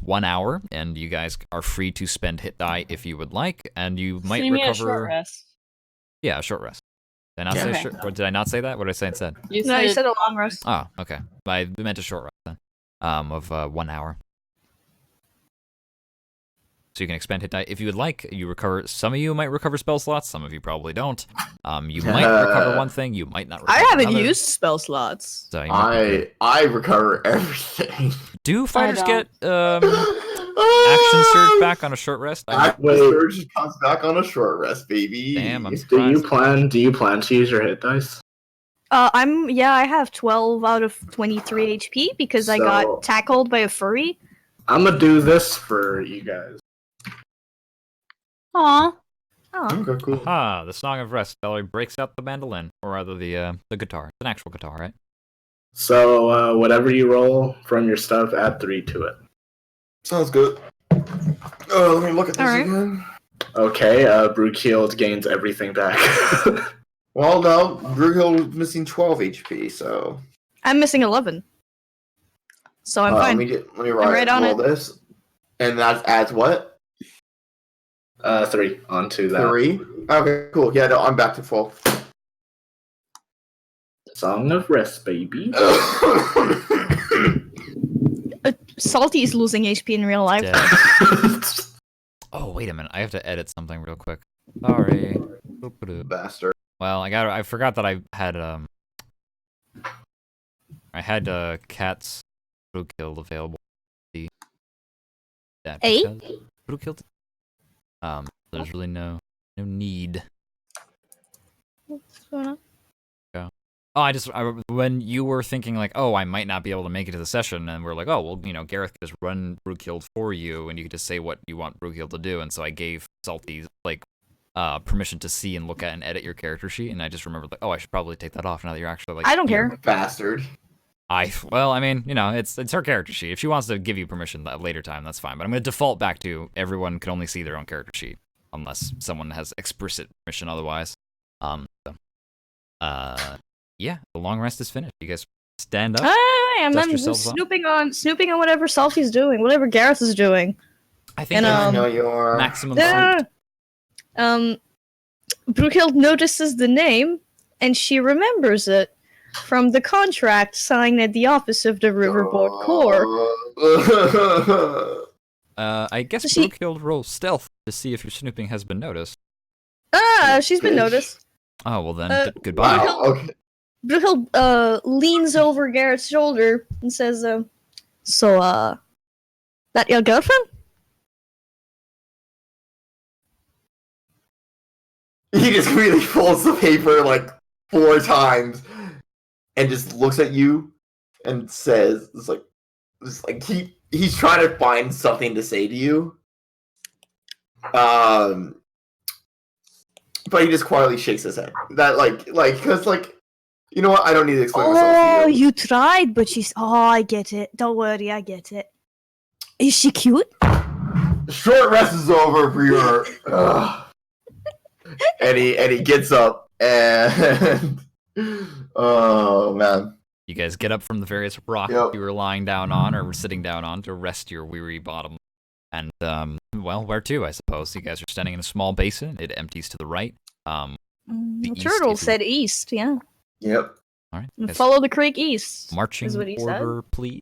1 hour, and you guys are free to spend hit die if you would like, and you might You mean recover. a short rest. Yeah, a short rest. Did I not say Okay. short? Or did I not say that? What did I say instead? You No, you said a long rest. Oh, okay. I meant a short rest then. Of 1 hour. So you can expend hit die if you would like. You recover. Some of you might recover spell slots. Some of you probably don't. You might recover one thing. You might not. Recover I haven't another. used spell slots. So you I recover everything. do fighters don't. get action surge back on a short rest? Action surge comes back on a short rest, baby. Damn, I'm Do surprised. you plan to use your hit dice? I have 12 out of 23 HP because I So- got tackled by a furry. I'm gonna do this for you guys. Aw. Oh. Okay, cool. Aha, the Song of Rest. Valerie breaks out the mandolin, or rather the guitar. It's an actual guitar, right? So whatever you roll from your stuff, add 3 to it. Sounds good. Let me look at this Alright. again. Okay, Brookehild gains everything back. Well, no, Brughill is missing 12 HP, so... I'm missing 11. So I'm fine. Let me right on roll it. this. And that adds what? 3 onto that. 3? Okay, cool. Yeah, no, I'm back to full. Song of Rest, baby. Salty is losing HP in real life. Dead. Oh, wait a minute. I have to edit something real quick. Sorry. Bastard. Well, I forgot that I had Cat's Brookehild available. That Eh? Brookehild. There's really no need. What's going on? Oh, when you were thinking like, oh, I might not be able to make it to the session, and we're like, oh, well, Gareth could just run Brookehild for you, and you could just say what you want Brookehild to do, and so I gave Salty like permission to see and look at and edit your character sheet, and I just remembered like, oh, I should probably take that off now that you're actually like. I don't care. Bastard. Well, I mean, it's her character sheet. If she wants to give you permission at a later time, that's fine. But I'm going to default back to everyone can only see their own character sheet, unless someone has explicit permission otherwise. Yeah, the long rest is finished. You guys stand up. I'm Dust just yourselves off. snooping on whatever Salty's doing, whatever Gareth is doing. I think And, that's I know you're... maximum. Brookehild notices the name, and she remembers it from the contract signed at the office of the Riverboard Corps. I guess So she- Brookehild rolls stealth to see if your snooping has been noticed. She's been Bitch. noticed. Oh, well then, goodbye. Wow, okay. Brookehild leans over Garrett's shoulder and says, so, that your girlfriend? He just really folds the paper like 4 times and just looks at you and says, it's like he's trying to find something to say to you. But he just quietly shakes his head. That cause you know what? I don't need to explain myself Oh, to you. you tried, but she's. Oh, I get it. Don't worry, I get it. Is she cute? Short rest is over for your. And he gets up and oh man. You guys get up from the various rocks Yep. you were lying down on or were sitting down on to rest your weary bottom. And, well, where to, I suppose? You guys are standing in a small basin. It empties to the right. The east, Turtle if you- said east, yeah. Yep. All right. And guys, follow the creek east. marching is what he said. order, please.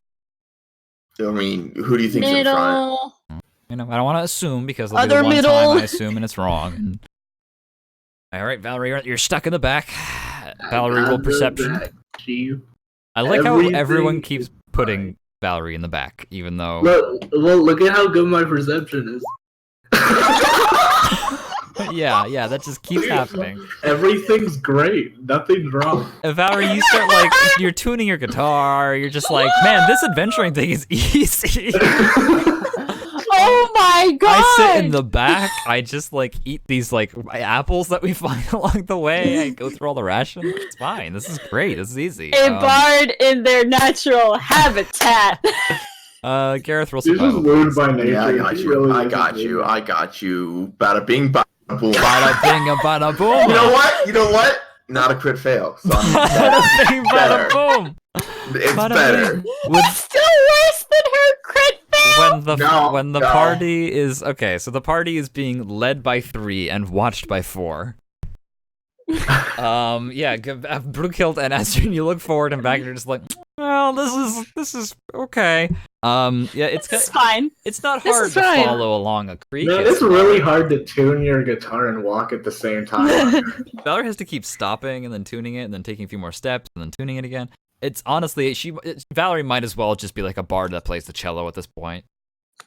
I mean, who do you think's in front? Middle. I don't want to assume because there'll be Other the one middle. time I assume and it's wrong. All right, Valerie, you're stuck in the back. Valerie, roll perception. I like how Everything everyone keeps is putting Valerie in the back, even though. Look at how good my perception is. yeah, that just keeps happening. Everything's great. Nothing's wrong. And Valerie, you start like you're tuning your guitar. You're just like, man, this adventuring thing is easy. Oh my god! I sit in the back. I just like eat these like apples that we find along the way. I go through all the rations. It's fine. This is great. This is easy. A bard in their natural habitat. Gareth, roll You're just survival. ruined by nature. Yeah, I got He you. really I isn't got good. you. I got you. Bada bing, bada boom. Bada bing, bada boom. You know what? You know what? Not a crit fail. So Bada bing, bada better. boom. It's Bada better. bing. That's still worse than her crit fail. when the party is okay, so the party is being led by 3 and watched by 4. Brookhild and Astrid, you look forward and back, and you're just like, well, this is okay. It's fine. It's not This hard is to fine. follow along a creek. Man, it's really hard to tune your guitar and walk at the same time. Valerie has to keep stopping and then tuning it and then taking a few more steps and then tuning it again. It's honestly, Valerie might as well just be like a bard that plays the cello at this point.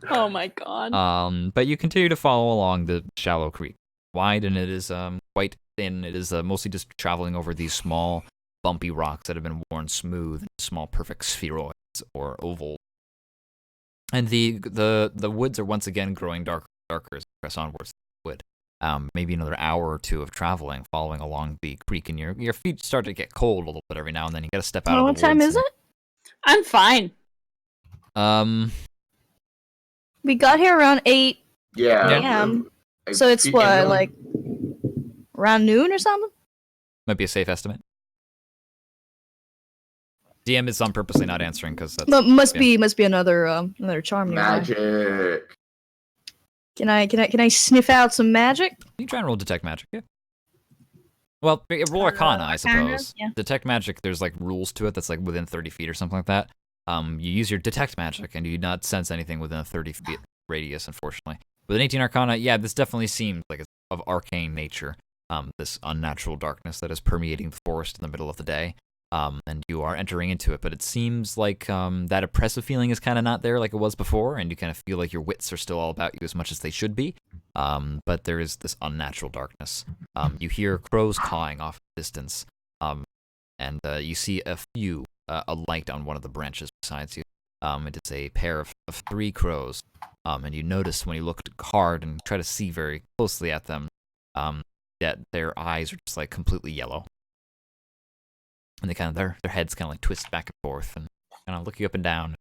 Oh my god. But you continue to follow along the shallow creek. Wide, and it is quite thin. It is mostly just traveling over these small, bumpy rocks that have been worn smooth, small, perfect spheroids or ovals. And the woods are once again growing darker as you press onwards. Wood. Maybe another hour or 2 of traveling, following along the creek, and your feet start to get cold a little bit every now and then. You got to step out. What time is it? I'm fine. We got here around 8 Yeah. a.m. So it's what, like around noon or something? Might be a safe estimate. DM is on purposely not answering because that's. But must be another charm nearby. Magic. Can I sniff out some magic? You try and roll detect magic, yeah. Well, roll Arcana, I suppose. Yeah. Detect magic, there's like rules to it that's like within 30 feet or something like that. You use your detect magic, and you do not sense anything within a 30 feet radius, unfortunately. With an 18 Arcana, yeah, this definitely seems like it's of arcane nature. This unnatural darkness that is permeating the forest in the middle of the day. And you are entering into it, but it seems like that oppressive feeling is kind of not there like it was before, and you kind of feel like your wits are still all about you as much as they should be. But there is this unnatural darkness. You hear crows cawing off in the distance, and you see a light on one of the branches beside you. It is a pair of 3 crows, and you notice when you look hard and try to see very closely at them, that their eyes are just like completely yellow. And they kind of their heads kind of like twist back and forth and kind of look you up and down.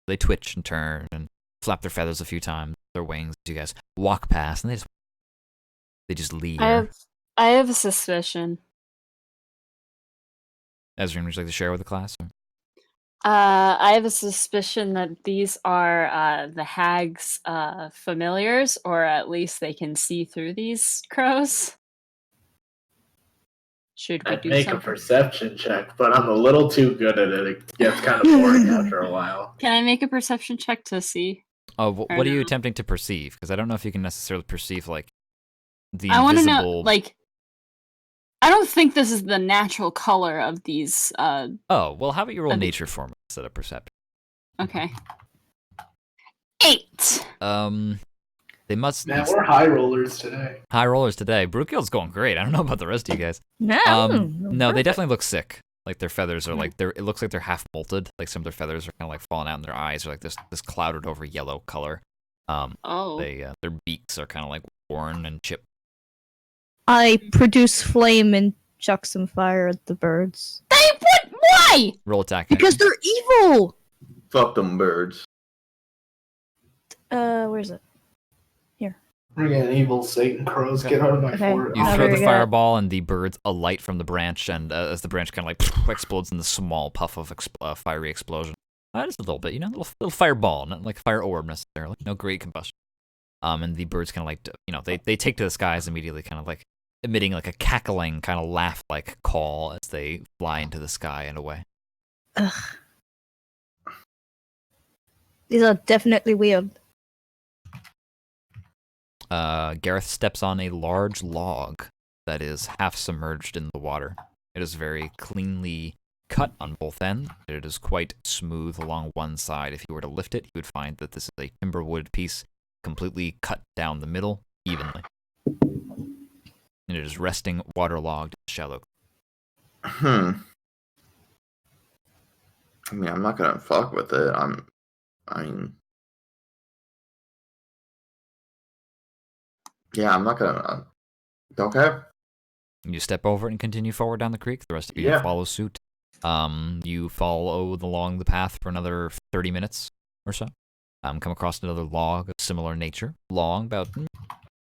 They twitch and turn and flap their feathers a few times, their wings. As you guys walk past, and they just leave. I have a suspicion. Ezra, would you like to share with the class? Or? I have a suspicion that these are the hag's familiars, or at least they can see through these crows. Should we I'd do make a something? perception check, but I'm a little too good at it. It gets kind of boring after a while. Can I make a perception check to see? Oh, what are you no. attempting to perceive? Because I don't know if you can necessarily perceive like the I want to know, invisible. like, I don't think this is the natural color of these. Oh, well, how about you roll nature for me instead of perception? Okay. 8. They must. Man, we're high rollers today. High rollers today. Brookfield's going great. I don't know about the rest of you guys. No, they definitely look sick. Like their feathers are like it looks like they're half molted. Like some of their feathers are kind of like falling out, and their eyes are like this clouded over yellow color. Their beaks are kind of like worn and chipped. I produce flame and chuck some fire at the birds. Why? Roll attack. Because they're evil! Fuck them birds. Where's it? We're getting evil Satan crows. Get out of my fort. You Oh, throw there the you go. fireball, and the birds alight from the branch, and as the branch kind of like explodes in the small puff of fiery explosion. Just a little bit, little fireball, not like fire orb necessarily. No great combustion. And the birds kind of like, they take to the skies immediately, kind of like emitting like a cackling kind of laugh-like call as they fly into the sky and away. Ugh. These are definitely weird. Gareth steps on a large log that is half submerged in the water. It is very cleanly cut on both ends. It is quite smooth along one side. If you were to lift it, you would find that this is a timber wood piece completely cut down the middle evenly. And it is resting waterlogged in the shallow. I mean, I'm not gonna fuck with it. Yeah, I'm not gonna. Okay. You step over it and continue forward down the creek. The rest of you follow suit. You follow along the path for another 30 minutes or so. Come across another log of similar nature. Long, about a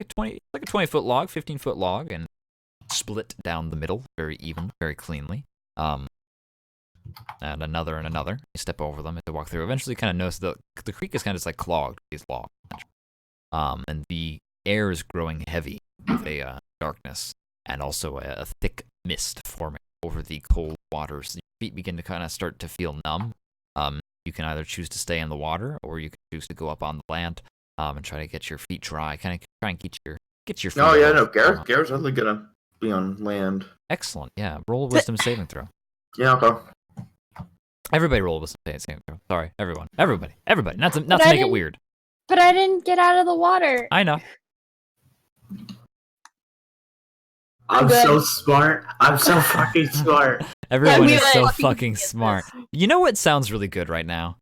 20-foot log, 15-foot log, and split down the middle, very even, very cleanly. and another and another. You step over them to walk through. Eventually, you kind of notice the creek is kind of just like clogged with these logs. And the air is growing heavy with a darkness and also a thick mist forming over the cold waters. Your feet begin to kind of start to feel numb. You can either choose to stay in the water or you can choose to go up on the land and try to get your feet dry. Kind of try and get your feet. Oh yeah, off. no, Garrett's only gonna be on land. Excellent. Yeah. Roll a wisdom saving throw. Yeah, okay. Everybody roll a wisdom saving throw. Sorry, everyone. Everybody. Not to But make I it didn't- weird. But I didn't get out of the water. I know. I'm good. so smart. I'm so fucking smart. Everyone we is are so fucking fucking get this. smart. You know what sounds really good right now?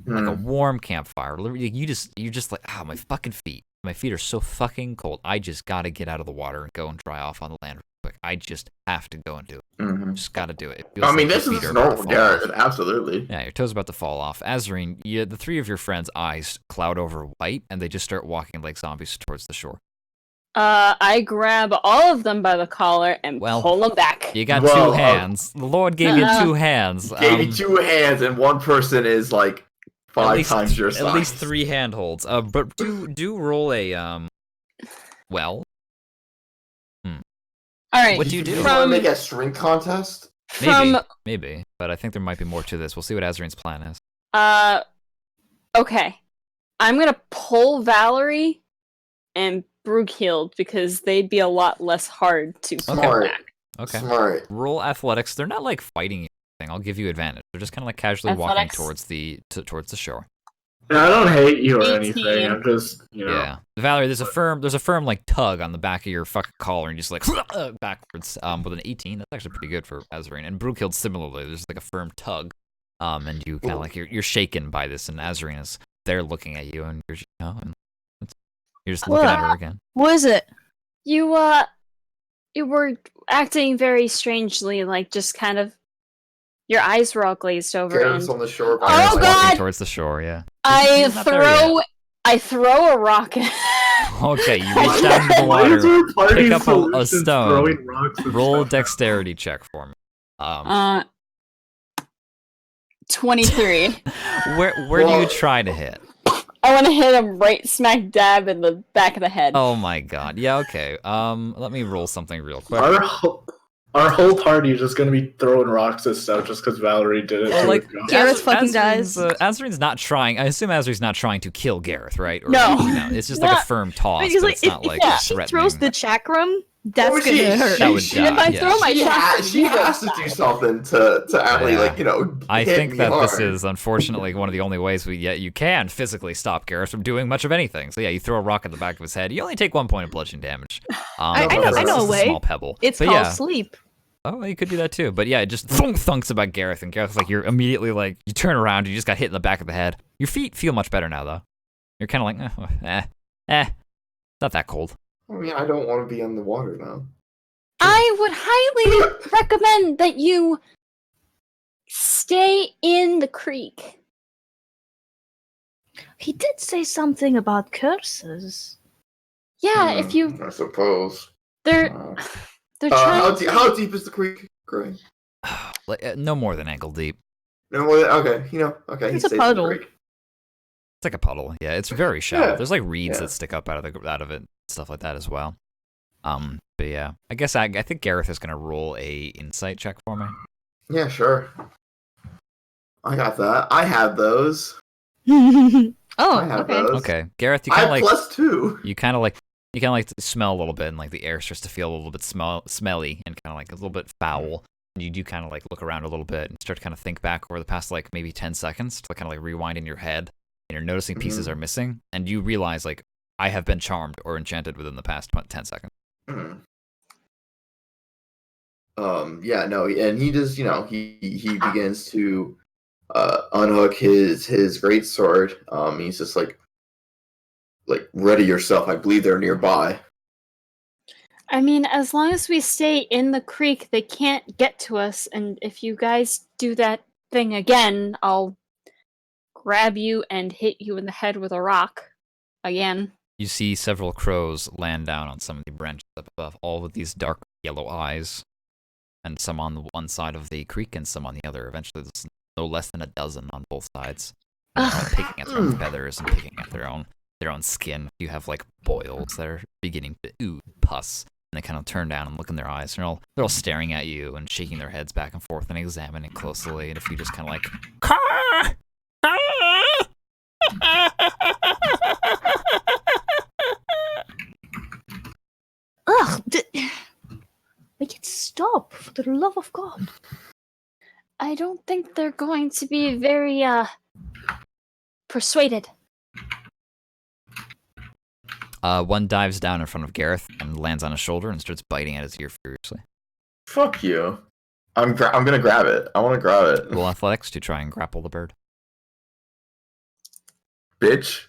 Like a Hmm. warm campfire. Literally, you're just like, my fucking feet. My feet are so fucking cold. I just gotta get out of the water and go and dry off on the land real quick. I just have to go and do it. Mhm. Just gotta do it. It feels I mean, like this your is feet are about to normal, fall Garrett. off. Absolutely. Yeah, your toes are about to fall off. Azarine, the three of your friends' eyes cloud over white, and they just start walking like zombies towards the shore. I grab all of them by the collar and Well, pull them back. You got Well, two hands. The Lord gave you two hands. Gave you two hands, and one person is like five times your size. At least 3 handholds. But do roll a well. All right. What do you do? You want to make a strength contest? Maybe, but I think there might be more to this. We'll see what Azarine's plan is. Okay. I'm gonna pull Valerie and Brookehild because they'd be a lot less hard to pull Smart. back. Okay. Smart. Roll athletics. They're not like fighting you. I'll give you advantage. They're just kind of like casually walking Athletics. towards the shore. I don't hate you or 18. anything. I'm just, Yeah, Valerie. There's a firm like tug on the back of your fucking collar, and you just like backwards. With an 18, that's actually pretty good for Azarine. And Brookehild similarly. There's like a firm tug, and you kind of like you're shaken by this, and Azarine is there looking at you, and you're just, and you're just looking at her again. What is it? You were acting very strangely, like just kind of your eyes were all glazed over, Garrett's and on the shore. Oh, Garrett's walking God! towards the shore. Yeah. I not there yet. throw a rock. Okay, you reach down into the Why is water. our party pick up a solutions stone, throwing rocks and Roll a stuff? dexterity check for me. 23. Where do you try to hit? I want to hit him right smack dab in the back of the head. Oh my god. Yeah, okay. Let me roll something real quick. Our whole party is just gonna be throwing rocks and stuff just because Valerie did it. Well, to like, her god. Gareth fucking Azarine's, dies. Azarine's not trying. I assume Azarine's not trying to kill Gareth, right? Or, No. it's just like a Not- firm toss, Because, but like, it's not like if she threatening. throws the chakram, that's Oh, gonna hurt. That would she- die, if I yeah. throw my shot, She has to do something to actually, Yeah. like, I hit think me that this hard. is unfortunately one of the only ways you can physically stop Gareth from doing much of anything. So yeah, you throw a rock at the back of his head. You only take 1 point of bludgeoning damage. Because I know it's a just way. small pebble. It's But called yeah. sleep. Oh, you could do that too. But yeah, it just thunks about Gareth, and Gareth's like, you're immediately like, you turn around, you just got hit in the back of the head. Your feet feel much better now, though. You're kind of like, not that cold. I mean, I don't want to be on the water now. I would highly recommend that you stay in the creek. He did say something about curses. Yeah, if you I suppose. they're Uh, they're trying. how deep is the creek, Gray? Like, no more than ankle deep. No more than, okay, okay. It's he a stays in the puddle. creek. It's like a puddle. Yeah, it's very shallow. Yeah. There's like reeds Yeah. that stick up out of it, stuff like that as well. But yeah, I guess I think Gareth is gonna roll a insight check for me. Yeah, sure. I got that. I have those. Oh, I have okay. those. Okay, Gareth, you I kind have of like +2. you kind of like smell a little bit, and like the air starts to feel a little bit smelly and kind of like a little bit foul. And you do kind of like look around a little bit and start to kind of think back over the past like maybe 10 seconds to kind of like rewind in your head, and you're noticing pieces are missing, and you realize like I have been charmed or enchanted within the past 10 seconds. Mhm. Yeah, no, and he just, he begins to unhook his great sword. He's just like ready yourself. I believe they're nearby. I mean, as long as we stay in the creek, they can't get to us. And if you guys do that thing again, I'll grab you and hit you in the head with a rock again. You see several crows land down on some of the branches up above, all with these dark yellow eyes. and some on the one side of the creek and some on the other. Eventually, there's no less than a dozen on both sides, picking at their own feathers and picking at their own skin. You have like boils that are beginning to ooze pus, and they kind of turn down and look in their eyes. They're all staring at you and shaking their heads back and forth and examining closely. And if you just kind of like, Caw! Ugh! Make it stop, for the love of God. I don't think they're going to be very persuaded. One dives down in front of Gareth and lands on his shoulder and starts biting at his ear furiously. Fuck you. I'm gonna grab it. I want to grab it. Roll athletics to try and grapple the bird. Bitch.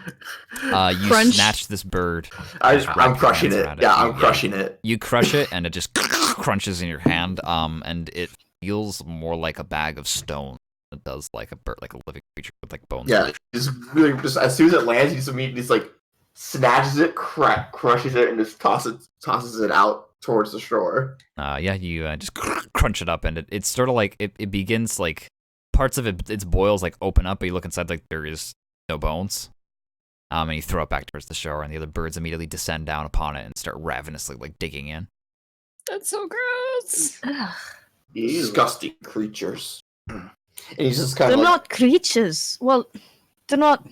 You Crunch. snatch this bird. I'm crushing it. Yeah, I'm You- crushing it. You crush it, and it just crunches in your hand. And it feels more like a bag of stone. It does like a bird, like a living creature with like bones. Yeah, just as soon as it lands, he just immediately just like snatches it, crushes it, and just tosses it out towards the shore. Yeah, you just crunch it up, and it's sort of like it begins like parts of its boils like open up, but you look inside like there is no bones. And you throw it back towards the shore, and the other birds immediately descend down upon it and start ravenously like digging in. That's so gross. Ugh. Disgusting creatures. And he's just kind They're of like, not creatures. Well, they're not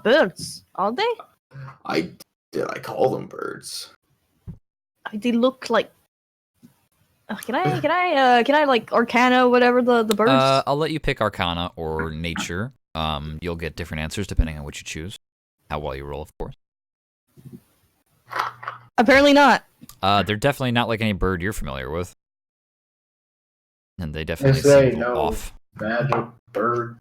birds, are they? I call them birds? They look like. Can I like Arcana, whatever the birds? I'll let you pick Arcana or Nature. You'll get different answers depending on which you choose. How well you roll, of course. Apparently not. They're definitely not like any bird you're familiar with. And they definitely Yes, they seem a little know. off. Magic bird.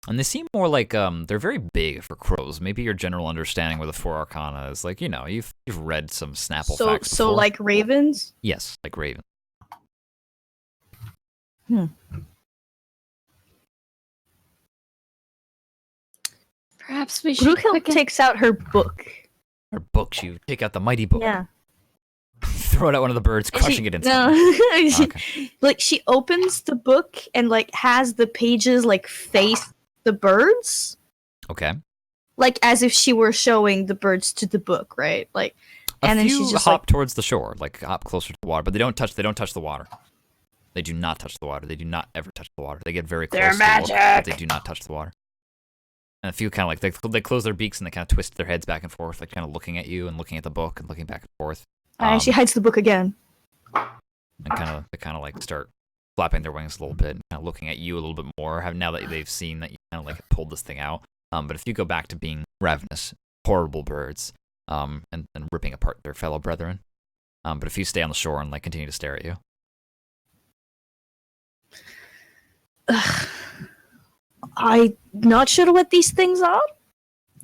And they seem more like they're very big for crows. Maybe your general understanding with the 4 Arcana is like, you've read some Snapple facts So before. like ravens. Yes, like raven. Perhaps we should Brooke quicken- takes out her book. Or books, you take out the mighty book. Yeah. Throw it at one of the birds, crushing it No. instantly. Okay. Like she opens the book and like has the pages like face the birds, Okay. like as if she were showing the birds to the book, right? Like, and A then few she's just hop like, towards the shore, like hop closer to the water, but they don't touch the water. They do not touch the water. They do not ever touch the water. They get very close They're to look, but magic! they do not touch the water. And a few kind of like they close their beaks and they kind of twist their heads back and forth, like kind of looking at you and looking at the book and looking back and forth. she hides the book again. And they kind of like start flapping their wings a little bit and kind of looking at you a little bit more. Now that they've seen that you kind of like pulled this thing out. But if you go back to being ravenous, horrible birds, and ripping apart their fellow brethren. But if you stay on the shore and like continue to stare at you. I'm not sure what these things are,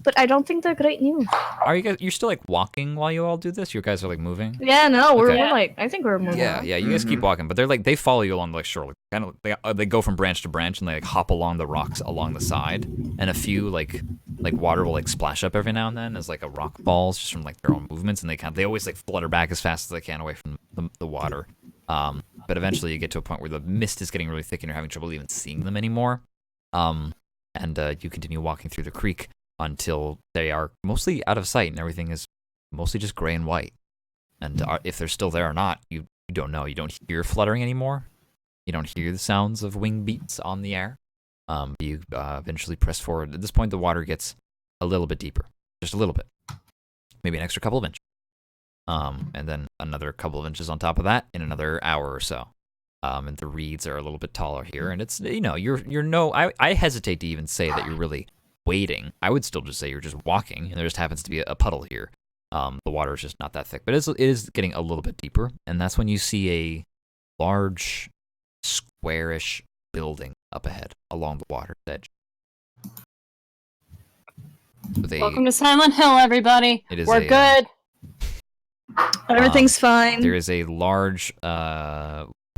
but I don't think they're great news. Are you guys? You're still like walking while you all do this? You guys are like moving. Yeah, no, we're Okay. like, I think we're moving. Yeah, on. yeah. You guys keep walking, but they're like they follow you along the like shore. Like, kind of they go from branch to branch and they like hop along the rocks along the side. And a few like water will like splash up every now and then as like a rock falls just from like their own movements, and they always like flutter back as fast as they can away from the water. But eventually you get to a point where the mist is getting really thick and you're having trouble even seeing them anymore. And you continue walking through the creek until they are mostly out of sight and everything is mostly just gray and white. And if they're still there or not, you don't know. You don't hear fluttering anymore. You don't hear the sounds of wing beats on the air. But you eventually press forward. At this point, the water gets a little bit deeper, just a little bit, maybe an extra couple of inches. And then another couple of inches on top of that in another hour or so. And the reeds are a little bit taller here, and it's I hesitate to even say that you're really wading. I would still just say you're just walking, and there just happens to be a puddle here. The water is just not that thick, but it is getting a little bit deeper, and that's when you see a large, squarish building up ahead along the water's edge. Welcome to Silent Hill, everybody. It is We're a, good. Everything's fine. There is a large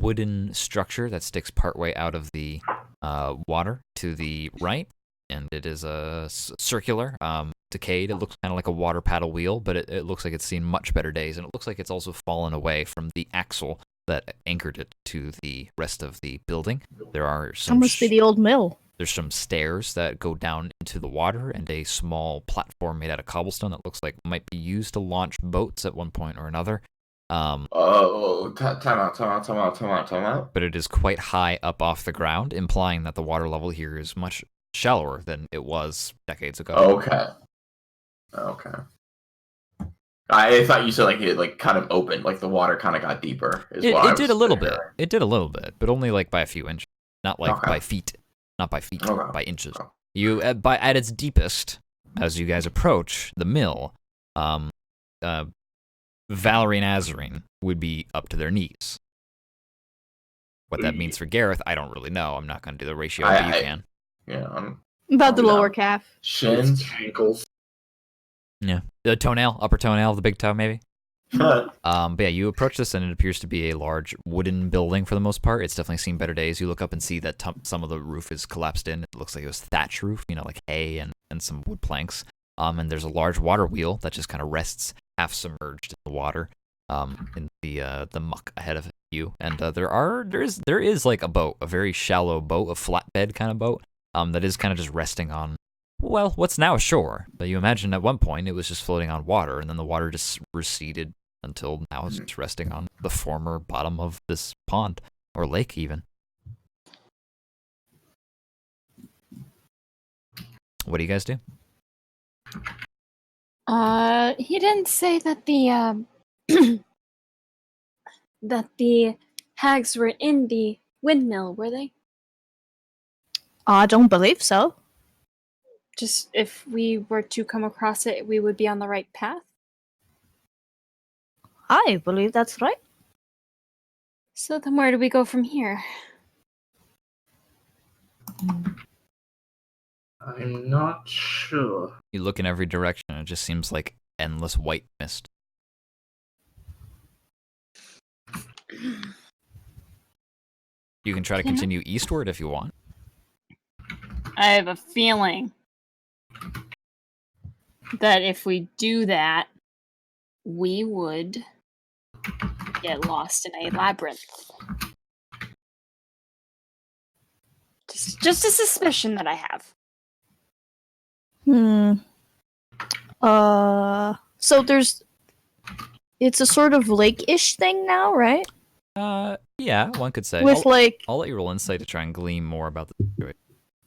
wooden structure that sticks partway out of the water to the right, and it is circular. decayed. It looks kind of like a water paddle wheel, but it looks like it's seen much better days, and it looks like it's also fallen away from the axle that anchored it to the rest of the building. There are That some must be the old mill. there's some stairs that go down into the water and a small platform made out of cobblestone that looks like might be used to launch boats at one point or another. Time out. But it is quite high up off the ground, implying that the water level here is much shallower than it was decades ago. Okay. I thought you said like it like kind of opened, like the water kind of got deeper. It did a little bit. It did a little bit, but only like by a few inches, not like Okay. by feet, not by feet, Okay. by inches. Okay. You at its deepest, as you guys approach the mill, Valerie and Azarine would be up to their knees. What that means for Gareth, I don't really know. I'm not going to do the ratio, but you can. Yeah. About the Yeah. lower calf. Shins. Ankles. Yeah, the toenail, upper toenail, the big toe, maybe. But yeah, you approach this, and it appears to be a large wooden building for the most part. It's definitely seen better days. You look up and see that some of the roof is collapsed in. It looks like it was thatch roof, like hay and some wood planks. And there's a large water wheel that just kind of rests half submerged in the water, in the muck ahead of you. And there is like a boat, a very shallow boat, a flatbed kind of boat, that is kind of just resting on, well, what's now a shore. But you imagine at one point it was just floating on water, and then the water just receded until now it's just resting on the former bottom of this pond, or lake even. What do you guys do? He didn't say that the that the hags were in the windmill, were they? I don't believe so. Just if we were to come across it, we would be on the right path. I believe that's right. So then where do we go from here? I'm not sure. You look in every direction, and it just seems like endless white mist. You can try to continue eastward if you want. I have a feeling that if we do that, we would get lost in a labyrinth. Just a suspicion that I have. So it's a sort of lake-ish thing now, right? Yeah, one could say. With I'll let you roll insight to try and glean more about the situation.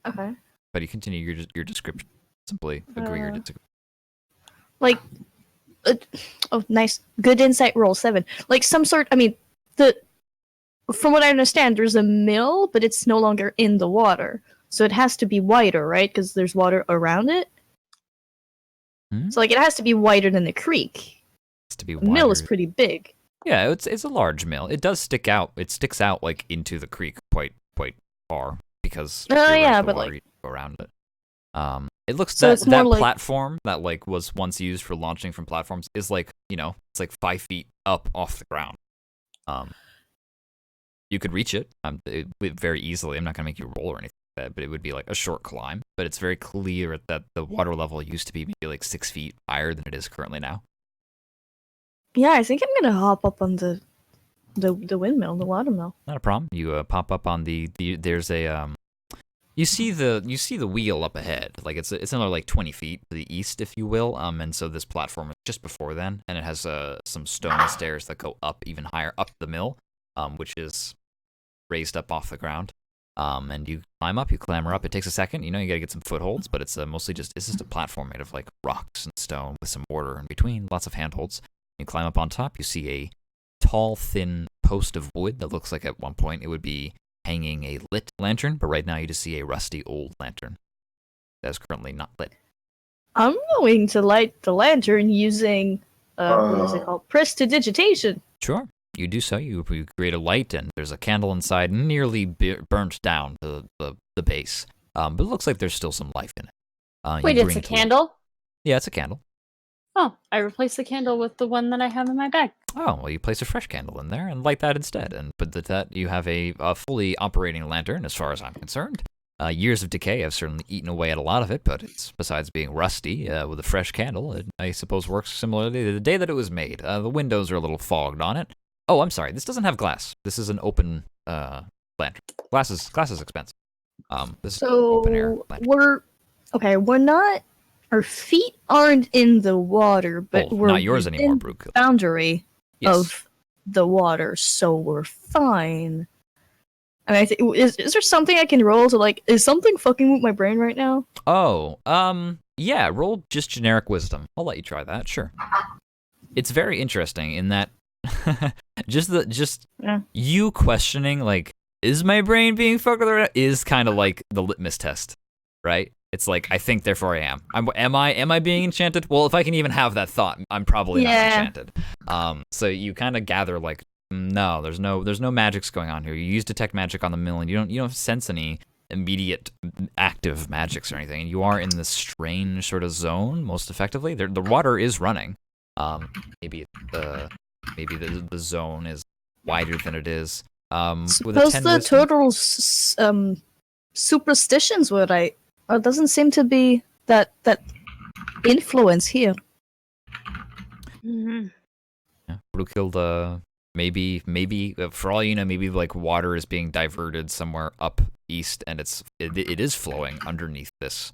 Okay. But you continue your description. Simply agree or disagree. Oh, nice. Good insight roll, 7. Like some sort, from what I understand, there's a mill, but it's no longer in the water. So it has to be wider, right? Because there's water around it. So it has to be wider than the creek. It's to be The mill is wider. pretty big. Yeah, it's a large mill. It does stick out. It sticks out like into the creek quite far because Oh, you're right, yeah, the but, water like- you go around it. It looks So that it's more like- platform that like was once used for launching from platforms is like it's like 5 feet up off the ground. You could reach it very easily. I'm not gonna make you roll or anything like that, but it would be like a short climb. But it's very clear that the water level used to be maybe like 6 feet higher than it is currently now. Yeah, I think I'm gonna hop up on the windmill, the water mill. Not a problem. You pop up on there's a you see the wheel up ahead. Like it's another like 20 feet to the east, if you will. And so this platform is just before then, and it has some stone stairs that go up even higher up the mill, which is raised up off the ground. And you climb up, you clamber up. It takes a second. You gotta get some footholds, but it's mostly just a platform made of like rocks and stone with some mortar in between, lots of handholds. You climb up on top. You see a tall, thin post of wood that looks like at one point it would be hanging a lit lantern, but right now you just see a rusty old lantern that is currently not lit. I'm going to light the lantern using what is it called? Prestidigitation. Sure, you do so. You create a light, and there's a candle inside, nearly burnt down to the base. But it looks like there's still some life in it. You Wait, it's bring a it to light. candle? Yeah, it's a candle. Oh, I replaced the candle with the one that I have in my bag. Oh, well, you place a fresh candle in there and light that instead. But that you have a fully operating lantern, as far as I'm concerned. Years of decay have certainly eaten away at a lot of it, but it's, besides being rusty, with a fresh candle, it, I suppose, works similarly to the day that it was made. The windows are a little fogged on it. Oh, I'm sorry. This doesn't have glass. This is an open lantern. Glass is expensive. This is open air lantern. We're not. Our feet aren't in the water, but we're not yours anymore, within Brookfield. Boundary Yes. of the water, so we're fine. I mean, is there something I can roll to like? Is something fucking with my brain right now? Oh, yeah. Roll just generic wisdom. I'll let you try that. Sure. It's very interesting in that you questioning like, is my brain being fucked with is kind of like the litmus test, right? It's like, I think, therefore I am. Am I being enchanted? Well, if I can even have that thought, I'm probably not enchanted. So you kind of gather like, no, there's no magics going on here. You use detect magic on the mill, and you don't sense any immediate active magics or anything. And you are in this strange sort of zone. Most effectively, the water is running. Maybe the zone is wider than it is. With a Suppose 10 the wisdom, turtles' superstitions were right. It doesn't seem to be that influence here. Mhm. yeah, Brookild, maybe for all you know, maybe like water is being diverted somewhere up east, and it is flowing underneath this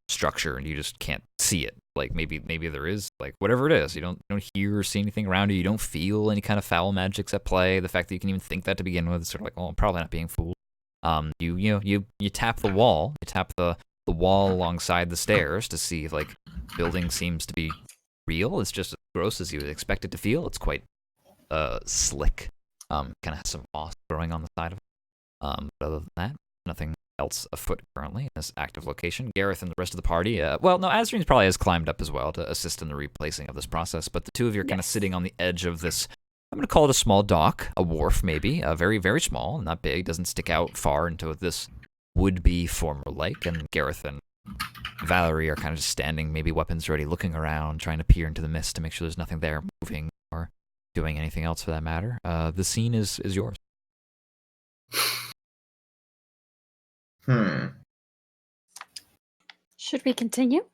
structure, and you just can't see it. Like maybe there is, like, whatever it is, you don't hear or see anything around you. You don't feel any kind of foul magics at play. The fact that you can even think that to begin with is sort of like, well, I'm probably not being fooled. You tap the wall. You tap the wall alongside the stairs to see if like building seems to be real. It's just as gross as you would expect it to feel. It's quite slick. Kind of has some moss growing on the side of it. But other than that, nothing else afoot currently in this active location. Gareth and the rest of the party, Azreen probably has climbed up as well to assist in the replacing of this process, but the two of you are kind of sitting on the edge of this, I'm going to call it a small dock, a wharf maybe, very, very small, not big, doesn't stick out far into this would-be former lake, and Gareth and Valerie are kind of just standing, maybe weapons ready, looking around, trying to peer into the mist to make sure there's nothing there moving or doing anything else for that matter. The scene is yours. Should we continue?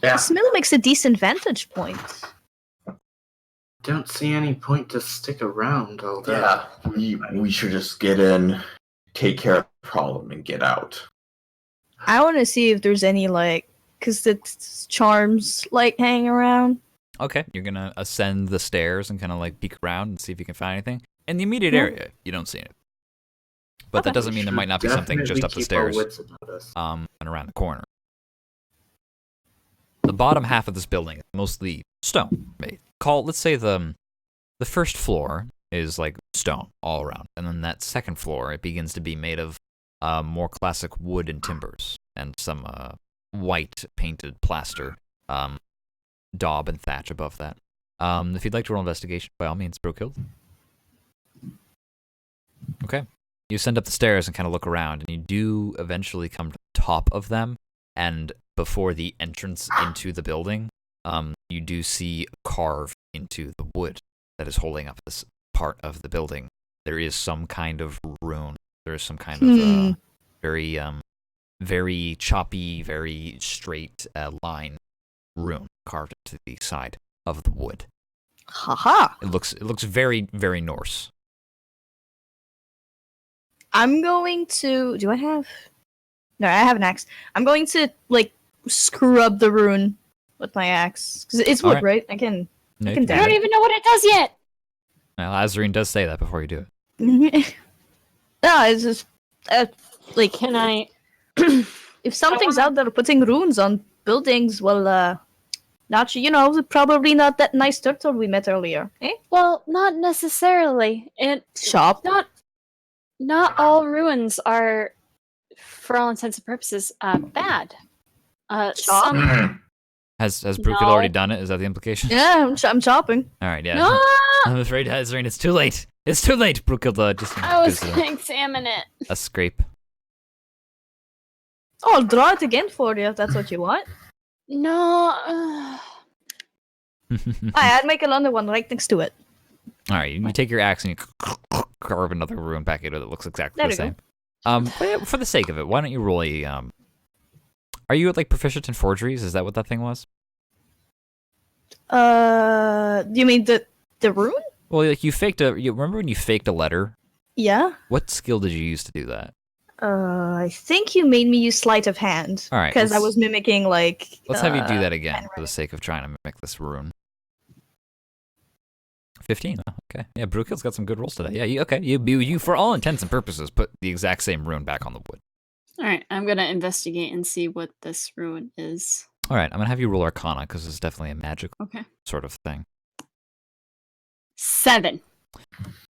Yeah. This mill makes a decent vantage point. Don't see any point to stick around all day. Yeah. We should just get in, take care of the problem, and get out. I want to see if there's any because the charms hanging around. Okay, you're gonna ascend the stairs and kind of peek around and see if you can find anything. In the immediate area, you don't see it. But that doesn't mean there might not be something just up the stairs and around the corner. The bottom half of this building is mostly stone made. Let's say the first floor is stone all around, and then that second floor, it begins to be made of more classic wood and timbers and some white painted plaster, daub and thatch above that. If you'd like to roll investigation, by all means, Brookild. Okay. You ascend up the stairs and kind of look around, and you do eventually come to the top of them, and before the entrance into the building, you do see carved into the wood that is holding up this part of the building. There is some kind of rune. There is some kind of very, very choppy, very straight line rune carved into the side of the wood. Haha. It looks very, very Norse. I'm going to. Do I have? No, I have an axe. I'm going to scrub the rune with my axe because it's wood, right? I can. No, I can I dab don't it. even know what it does yet. Well, Azreen does say that before you do it. No, it's just Can I? if something's out there putting runes on buildings, well, probably not that nice turtle we met earlier, eh? Well, not necessarily. Shop. Not all ruins are, for all intents and purposes, bad. Shop? Some. Has Brookild No. already done it? Is that the implication? Yeah, I'm chopping. All right, yeah. No, I'm afraid, Azreen, it's too late. It's too late, Brookild. Just I was gives gonna examine it. a scrape. Oh, I'll draw it again for you if that's what you want. No. I'd make another one right next to it. All right, you take your axe and you carve another rune back into it that looks exactly There the we go. same. But yeah, for the sake of it, why don't you roll a Are you like proficient in forgeries? Is that what that thing was? You mean the rune? Well, like you remember when you faked a letter? Yeah. What skill did you use to do that? I think you made me use sleight of hand. All right, Because I let's- was mimicking like. Let's have you do that again for the sake of trying to mimic this rune. 15. Oh, okay. Yeah, Brookill's got some good rolls today. Yeah. Okay. You for all intents and purposes put the exact same rune back on the wood. All right, I'm gonna investigate and see what this ruin is. All right. I'm gonna have you roll Arcana because it's definitely a magical Okay. sort of thing. 7.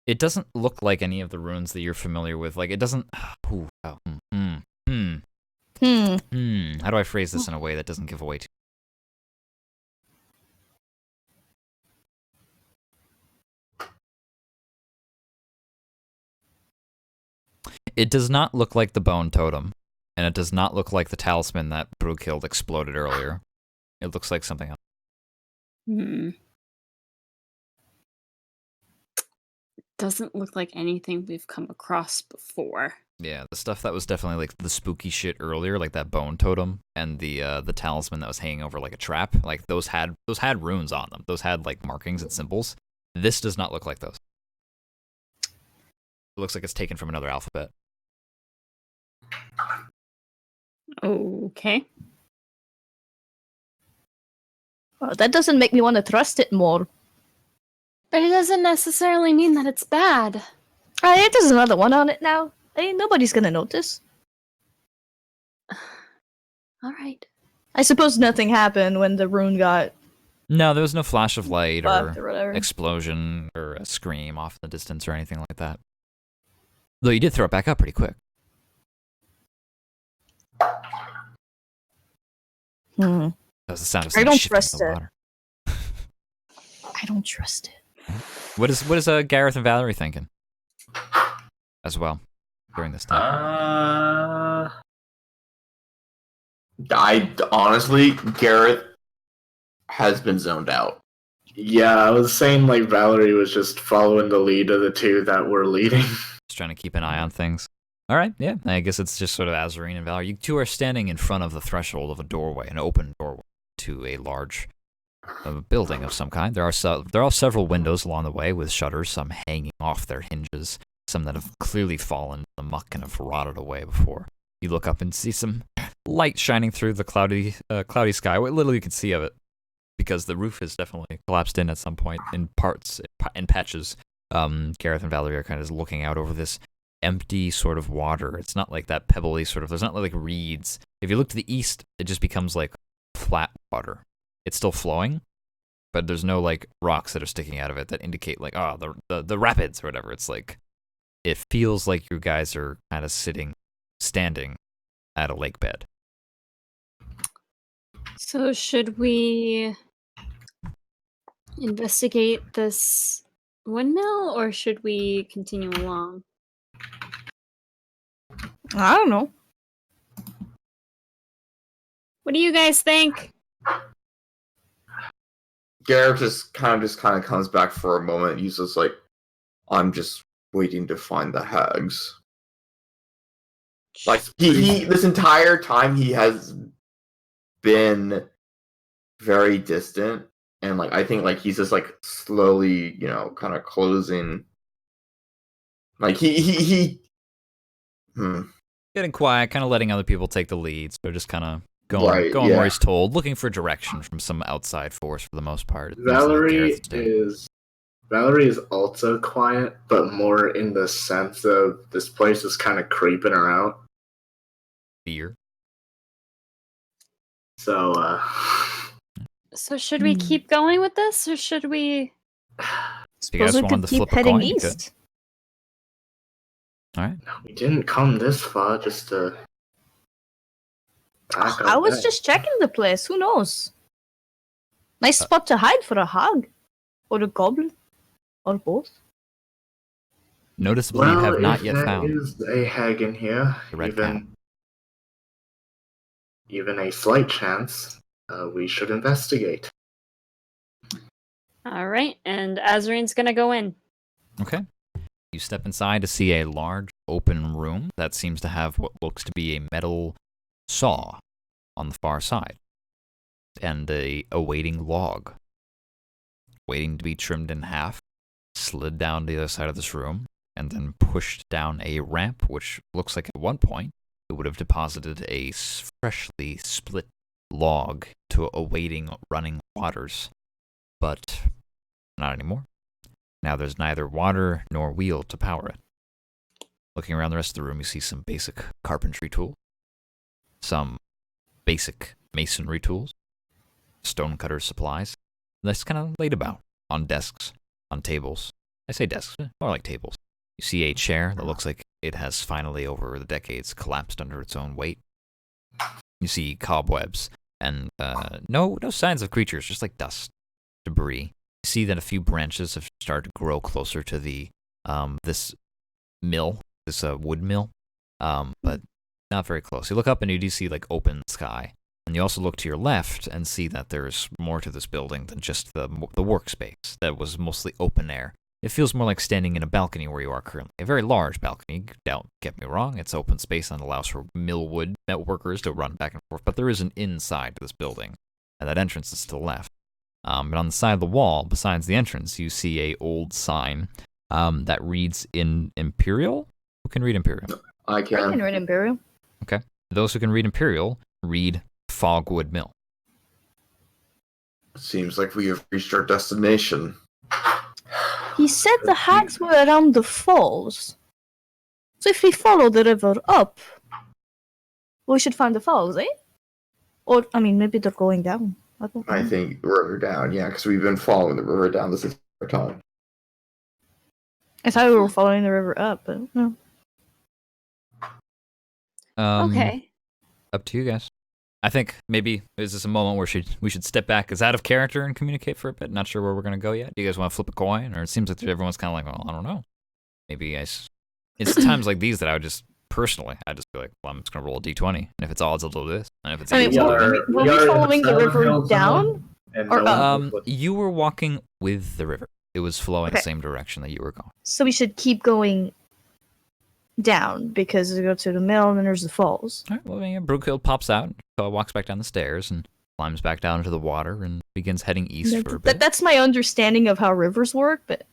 It doesn't look like any of the runes that you're familiar with. Like it doesn't. Ooh, oh, How do I phrase this in a way that doesn't give away too? It does not look like the bone totem, and it does not look like the talisman that Brookild exploded earlier. It looks like something else. Doesn't look like anything we've come across before. Yeah, the stuff that was definitely like the spooky shit earlier, like that bone totem and the talisman that was hanging over like a trap, like those had runes on them. Those had like markings and symbols. This does not look like those. It looks like it's taken from another alphabet. Okay. Well, that doesn't make me want to trust it more. But it doesn't necessarily mean that it's bad. There's another one on it now. Nobody's gonna notice. All right. I suppose nothing happened when the rune got No, there was no flash of light buffed or or whatever. explosion or a scream off in the distance or anything like that. Though you did throw it back up pretty quick. Hmm. That was the sound of I something don't shifting trust in the it. water. I don't trust it. What is Gareth and Valerie thinking? As well, during this time. I honestly, Garrett has been zoned out. Yeah, I was saying like Valerie was just following the lead of the two that were leading. Just trying to keep an eye on things. All right, yeah. I guess it's just sort of Azarine and Valerie. You two are standing in front of the threshold of a doorway, an open doorway to a large building of some kind. There are several windows along the way with shutters, some hanging off their hinges, some that have clearly fallen in the muck and have rotted away before. You look up and see some light shining through the cloudy sky. What little you can see of it, because the roof has definitely collapsed in at some point in parts, in patches. Gareth and Valerie are kind of looking out over this empty sort of water. It's not like that pebbly sort of, there's not like reeds. If you look to the east, it just becomes like flat water. It's still flowing, but there's no like rocks that are sticking out of it that indicate like, the rapids or whatever. It's like, it feels like you guys are kind of standing at a lake bed. So should we investigate this windmill or should we continue along? I don't know. What do you guys think? Garrett just kind of comes back for a moment. He's just like, I'm just waiting to find the hags. Like he this entire time he has been very distant, and like I think like he's just like slowly, kind of closing. Like he Getting quiet, kind of letting other people take the lead. So just kind of going yeah. where he's told, looking for direction from some outside force for the most part. It seems like Valerie Gareth's doing. is also quiet, but more in the sense of this place is kind of creeping her out. Fear. So, So should we keep going with this or should we... So you guys Suppose we wanted could to keep flip a heading coin? You could. east. All right. we didn't come this far just to. I was just checking the place. Who knows? Nice spot to hide for a hag. Or a goblin. Or both. Noticeably, you have not if yet there found is a hag in here, the red cat. even a slight chance, we should investigate. All right, and Azarine's gonna go in. Okay. You step inside to see a large open room that seems to have what looks to be a metal saw on the far side, and a waiting log, waiting to be trimmed in half, slid down the other side of this room, and then pushed down a ramp, which looks like at one point it would have deposited a freshly split log to awaiting running waters, but not anymore. Now there's neither water nor wheel to power it. Looking around the rest of the room, you see some basic carpentry tools, some basic masonry tools, stonecutter supplies. That's kind of laid about on desks, on tables. I say desks, more like tables. You see a chair that looks like it has finally, over the decades, collapsed under its own weight. You see cobwebs and no signs of creatures, just like dust, debris. You see that a few branches have started to grow closer to the this mill, this wood mill, but not very close. You look up and you do see like open sky, and you also look to your left and see that there's more to this building than just the workspace that was mostly open air. It feels more like standing in a balcony where you are currently. A very large balcony, don't get me wrong. It's open space and allows for millwood workers to run back and forth, but there is an inside to this building, and that entrance is to the left. But on the side of the wall, besides the entrance, you see a old sign that reads in Imperial. Who can read Imperial? I I can. can read Imperial. Okay. Those who can read Imperial, read Fogwood Mill. Seems like we have reached our destination. He said the hags were around the falls. So if we follow the river up, we should find the falls, eh? Or, I mean, maybe they're going down. I don't know. I think river down, yeah, because we've been following the river down this entire time. I thought we were following the river up, but no. Okay. Up to you guys. I think maybe is this a moment where we should step back as out of character and communicate for a bit? Not sure where we're going to go yet. Do you guys want to flip a coin? Or it seems like everyone's kind of like, well, I don't know. Maybe you guys... It's times like these that I would just, personally, I'd just be like, well, I'm just going to roll a d20. And if it's odds, I'll do this. And if it's I mean, evens, I'll do were that. we following the river down? Or up? You were walking with the river. It was flowing the same direction that you were going. So we should keep going down, because we go to the mill and then there's the falls. All right, well, yeah, Brookhill pops out, walks back down the stairs, and climbs back down into the water, and begins heading east for a bit. That's my understanding of how rivers work, but...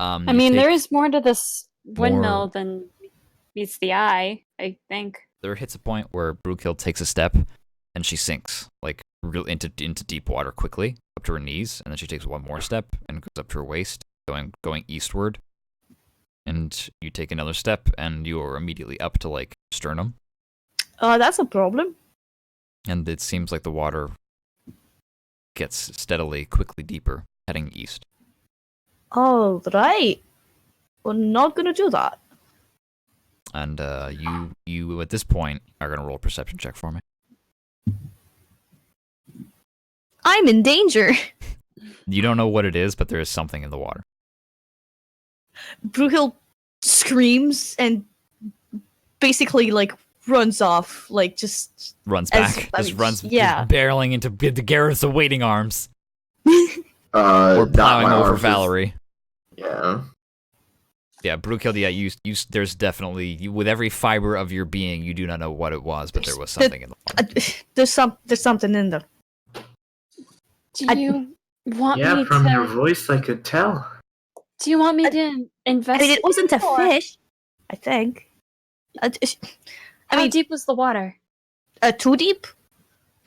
I mean, there is more to this windmill than meets the eye, I think. There hits a point where Brookhill takes a step, and she sinks, like, into deep water quickly, up to her knees, and then she takes one more step, and goes up to her waist, going eastward. And you take another step, and you are immediately up to, like, sternum. That's a problem. And it seems like the water gets quickly deeper, heading east. All right. We're not gonna do that. And you at this point are gonna roll a perception check for me. I'm in danger. You don't know what it is, but there is something in the water. Brookhill screams and basicly, like, runs off, like, just... Runs back. Runs barreling into Gareth's awaiting arms. Or plowing over Valerie. Yeah. Yeah, Brookhill, yeah, you there's definitely, with every fiber of your being, you do not know what it was, but there was something in the water. There's something in there. Do you want me to... Yeah, from your voice I could tell. Do you want me to investigate? I mean, it wasn't a fish, I think. How deep was the water? Too deep?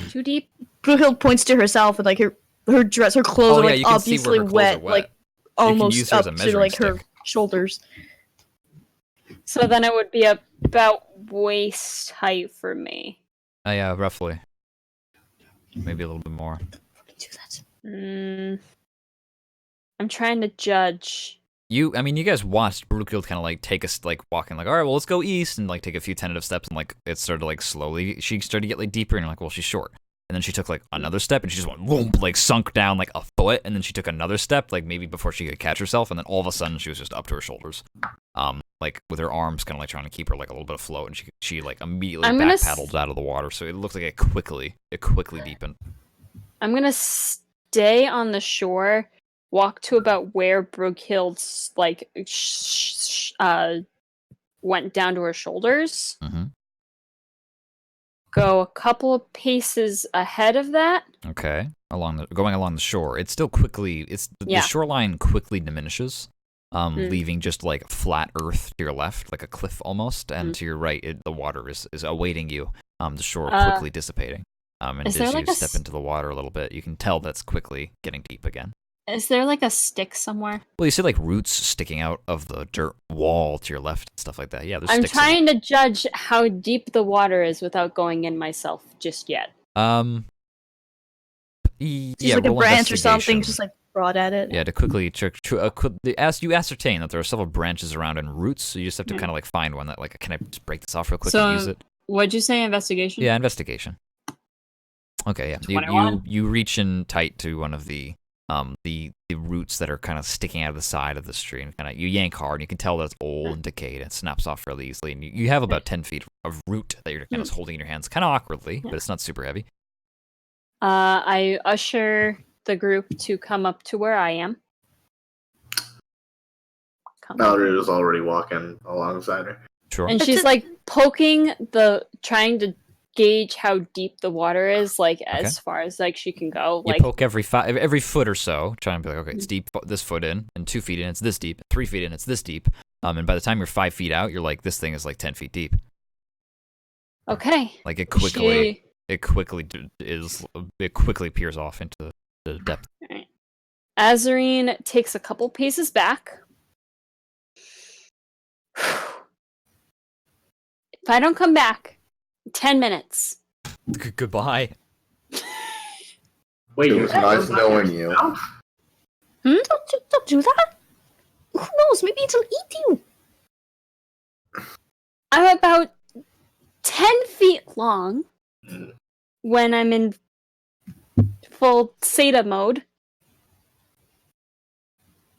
Too deep? Brookhill points to herself, and, like, her dress, her clothes are, like, obviously wet, like, almost up to, like, her shoulders. So then it would be about waist height for me. Yeah, roughly. Maybe a little bit more. Do that. I'm trying to judge. You guys watched Brookhill kind of like take walking like, all right, well, let's go east, and like take a few tentative steps, and like it started like slowly. She started to get like deeper, and you're like, well, she's short. And then she took like another step, and she just went boom, like sunk down like a foot, and then she took another step, like maybe before she could catch herself, and then all of a sudden she was just up to her shoulders, like with her arms kind of like trying to keep her like a little bit afloat, and she like immediately back paddled out of the water, so it looked like it quickly deepened. I'm gonna stay on the shore, walk to about where Brookhill's like went down to her shoulders. Mm-hmm. Go a couple of paces ahead of that. Okay. Going along the shore. It's still quickly. The shoreline quickly diminishes, leaving just like flat earth to your left, like a cliff almost, and to your right, the water is awaiting you. The shore quickly dissipating. And as you step into the water a little bit, you can tell that's quickly getting deep again. Is there like a stick somewhere? Well, you see like roots sticking out of the dirt wall to your left and stuff like that. Yeah, there's I'm sticks. trying to judge how deep the water is without going in myself just yet. Just Yeah, like a roll branch or something, investigation. just like brought at it. Yeah, to quickly check. You ascertain that there are several branches around and roots, so you just have to kind of like find one that like, can I just break this off real quick and use it? What'd you say, investigation? Yeah, investigation. Okay, yeah. 21. You reach in tight to one of the roots that are kind of sticking out of the side of this tree, and kind of you yank hard, and you can tell that it's old and decayed, and it snaps off really easily. And you have about 10 feet of root that you're kind of holding in your hands, kind of awkwardly, but it's not super heavy. I usher the group to come up to where I am. Valerie was already walking alongside her. Sure. And she's like trying to gauge how deep the water is, like as far as like she can go. You Like poke every foot or so, trying to be like, okay, it's deep this foot in, and 2 feet in, it's this deep, 3 feet in, it's this deep. And by the time you're 5 feet out, you're like, this thing is like 10 feet deep. okay. Like it quickly peers off into the depth. Right. Azarine takes a couple paces back. If I don't come back, 10 minutes. Goodbye. Wait, It was nice knowing you. Don't do that. Who knows? Maybe it'll eat you. I'm about 10 feet long when I'm in full Seta mode.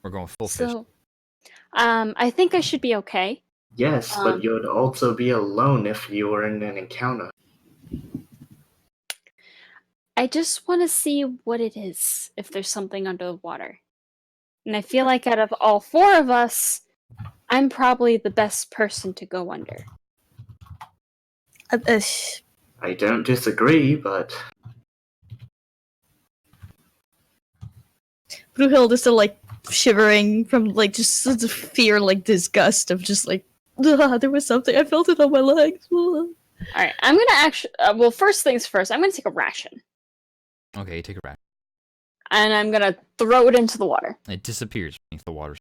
We're going full fish. So, I think I should be okay. Yes, but you'd also be alone if you were in an encounter. I just want to see what it is, if there's something under the water. And I feel like out of all 4 of us, I'm probably the best person to go under. I don't disagree, but Brunhilde is still like shivering from like just sort of fear, like disgust of just like, there was something. I felt it on my legs. Alright, I'm gonna actually... well, first things first, I'm gonna take a ration. Okay, you take it back. And I'm gonna throw it into the water. It disappears beneath the water.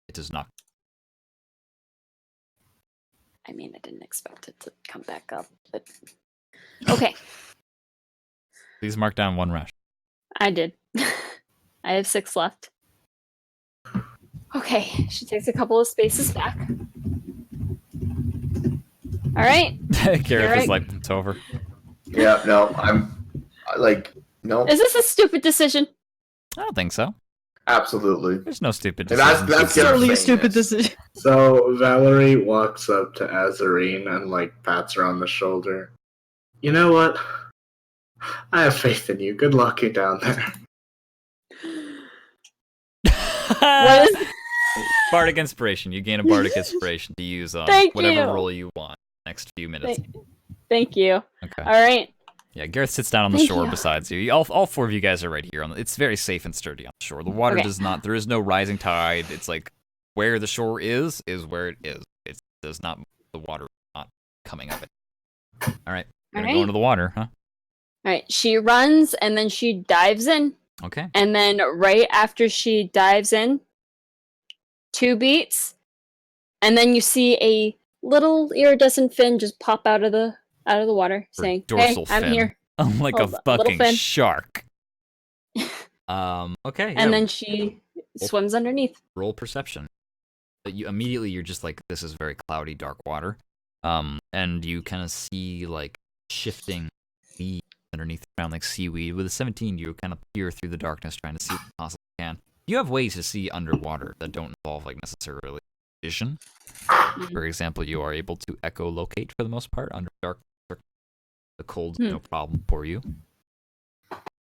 It does not. I mean, I didn't expect it to come back up, but... Okay, Please mark down 1 ration. I did. I have 6 left. Okay, she takes a couple of spaces back. Alright. Gareth is like, it's over. Yeah, no, no. Is this a stupid decision? I don't think so. Absolutely. There's no stupid And decisions. that's Totally a Gareth saying stupid this. decision. so Valerie walks up to Azarine and like pats her on the shoulder. You know what? I have faith in you. Good luck you down there. What is... Bardic inspiration. You gain a bardic inspiration to use on Thank whatever you. roll you want next few minutes. Thank you. Okay. Alright. Yeah, Gareth sits down on the Thank shore you. besides you. All 4 of you guys are right here. It's very safe and sturdy on the shore. The water Okay. there is no rising tide. It's like where the shore is where it is. It does not, the water is not coming up. All right. We're going to go into the water, huh? Alright, she runs and then she dives in. Okay. And then right after she dives in, 2 beats, and then you see a little iridescent fin just pop out of the water, Or saying, dorsal "Hey, I'm fin. here." Like Oh, a little fucking fin. shark. Okay. And yeah. then she swims underneath. Roll perception. But you're just like, this is very cloudy, dark water. And you kind of see like shifting leaves underneath the ground like seaweed. With a 17, you kind of peer through the darkness, trying to see what you possibly can. You have ways to see underwater that don't involve like necessarily vision. For example, you are able to echolocate for the most part under dark. The cold's no problem for you.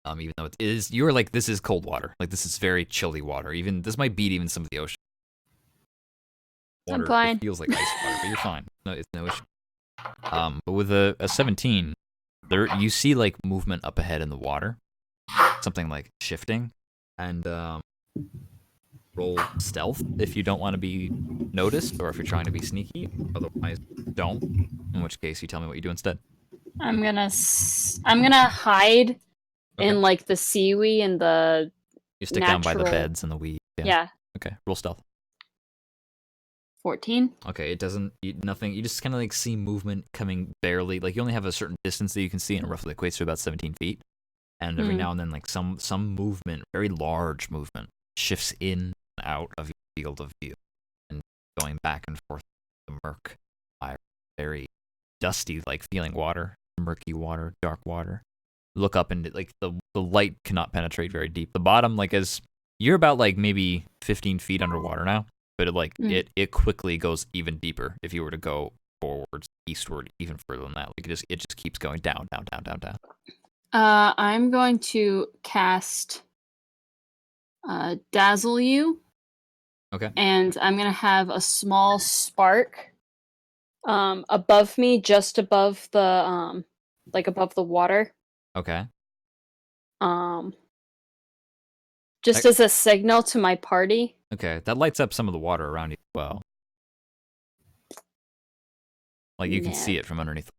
Even though it is, you're like, this is cold water. Like, this is very chilly water. Even this might beat even some of the ocean. water. fine. It feels like ice water, but you're fine. No, it's no issue. But with a 17, you see like movement up ahead in the water, something like shifting, and roll stealth if you don't want to be noticed, or if you're trying to be sneaky. Otherwise, don't. In which case, you tell me what you do instead. I'm gonna hide Okay. in like the seaweed and the You stick down by the natural- beds and the weed. yeah. Okay. Roll stealth. 14. Okay, it doesn't nothing. You just kind of like see movement coming barely. Like you only have a certain distance that you can see, and it roughly equates to about 17 feet. And every now and then, like some movement, very large movement, shifts in and out of your field of view, and going back and forth. The murk, very dusty, like feeling water, murky water, dark water. Look up and like the light cannot penetrate very deep. The bottom, like as you're about like maybe 15 feet underwater now. But it quickly goes even deeper if you were to go forwards, eastward, even further than that. Like it just keeps going down. I'm going to cast Dazzle You. Okay. And I'm gonna have a small spark above me, just above the above the water. Okay. Just as a signal to my party. Okay. That lights up some of the water around you as well. Like you can see it from underneath.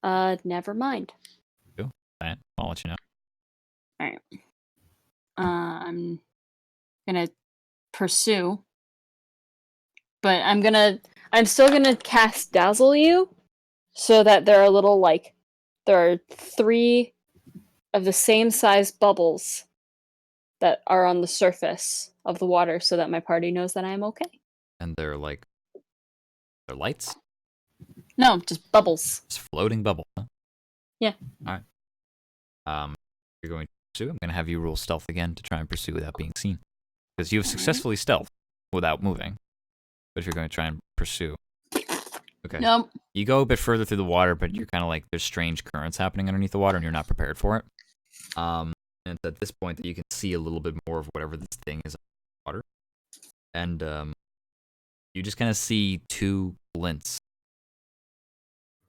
Never mind. Cool. Fine. I'll let you know. Alright. I'm gonna pursue. But I'm still gonna cast Dazzle You so that there are 3 of the same size bubbles that are on the surface of the water so that my party knows that I am okay. And they're lights? No, just bubbles. Just floating bubble, huh? Yeah. Alright. You're going to pursue. I'm gonna have you roll stealth again to try and pursue without being seen. Because you've successfully stealthed without moving. But if you're going to try and pursue. Okay. Nope. You go a bit further through the water, but you're kind of like there's strange currents happening underneath the water, and you're not prepared for it. And it's at this point that you can see a little bit more of whatever this thing is underwater, and you just kind of see 2 glints,